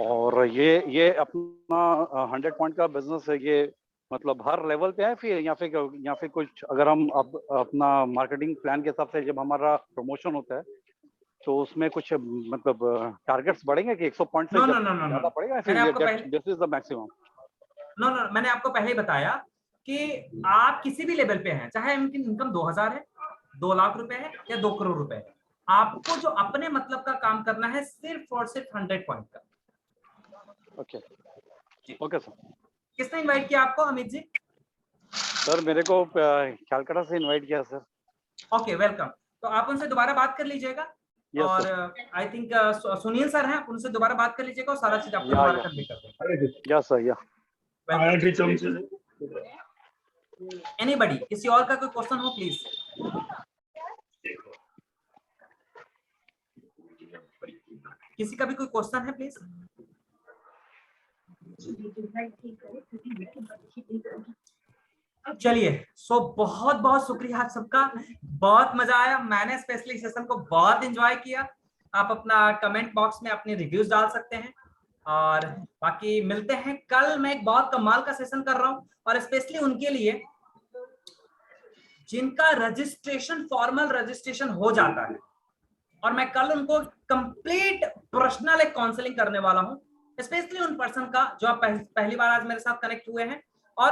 और ये अपना 100 पॉइंट का बिजनेस है, ये मतलब हर लेवल पे है फिर या फिर कुछ अगर हम अपना मार्केटिंग प्लान के हिसाब से जब हमारा प्रमोशन होता है तो उसमें कुछ मतलब टारगेट्स बढ़ेंगे कि 100 पॉइंट से ज्यादा पड़ेगा, फिर this is the maximum? No, मैंने आपको पहले ही बताया कि आप किसी भी लेवल पे हैं, चाहे उनकी इनकम 2000 है, 2 लाख रुपए है, या 2 करोड़ रुपए है, आपको जो अपने मतलब का काम करना है सिर्फ और सिर्फ 100 पॉइंट का। Okay okay sir. किसने इनवाइट किया आपको अमित जी? सर मेरे को कैलकाटा से इनवाइट किया सर। Okay welcome. तो आप उनसे दोबारा बात कर लीजिएगा। और आई थिंक सुनील सर हैं, आप उनसे दोबारा बात कर लीजिएगा और सारा चीज आपको दोबारा कन्वे कर देंगे। Yes sir. एनीबडी, किसी और का कोई क्वेश्चन हो प्लीज? किसी का भी कोई क्वेश्चन है प्लीज? चलिए, सो बहुत बहुत शुक्रिया आप सबका, बहुत मजा आया। मैंने स्पेशली सेशन को बहुत एंजॉय किया। आप अपना कमेंट बॉक्स में अपने रिव्यूज डाल सकते हैं और बाकी मिलते हैं कल। मैं एक बहुत कमाल का सेशन कर रहा हूं और स्पेशली उनके लिए जिनका रजिस्ट्रेशन, फॉर्मल रजिस्ट्रेशन हो जाता है, और मैं कल उनको कंप्लीट पर्सनल एक काउंसलिंग करने वाला हूं, स्पेशली उन पर्सन का जो आप पहली बार आज मेरे साथ कनेक्ट हुए हैं और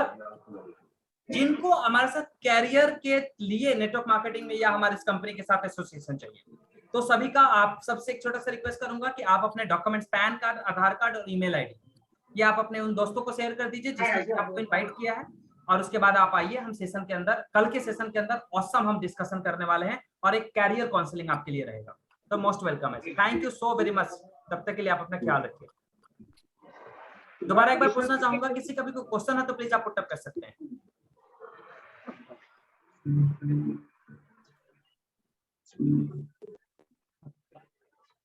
जिनको हमारे साथ कैरियर के लिए नेटवर्क मार्केटिंग में या हमारी इस कंपनी के साथ एसोसिएशन चाहिए। तो सभी का आप सबसे एक छोटा सा रिक्वेस्ट करूंगा कि आप अपने डॉक्यूमेंट्स, पैन कार्ड, आधार कार्ड और ईमेल आईडी, ये आप अपने उन दोस्तों को शेयर कर दीजिए जिसने आपको इनवाइट किया है, और उसके बाद आप आइए, हम सेशन के अंदर, कल के सेशन के अंदर ऑसम हम डिस्कशन करने वाले हैं और एक कैरियर काउंसलिंग आपके लिए रहेगा। तो मोस्ट वेलकम है। Thank you so very much. तब तक के लिए आप अपना ख्याल रखिए। दोबारा एक बार पूछना चाहूंगा, किसी का भी कोई क्वेश्चन है तो प्लीज आप पुट अप कर सकते हैं।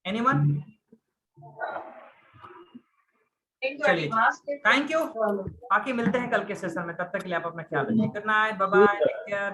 एनीवन? चलिए, थैंक यू। बाकी मिलते हैं कल के सेशन में, तब तक के लिए आप अपना ख्याल रखिए। Good night, bye bye, take care.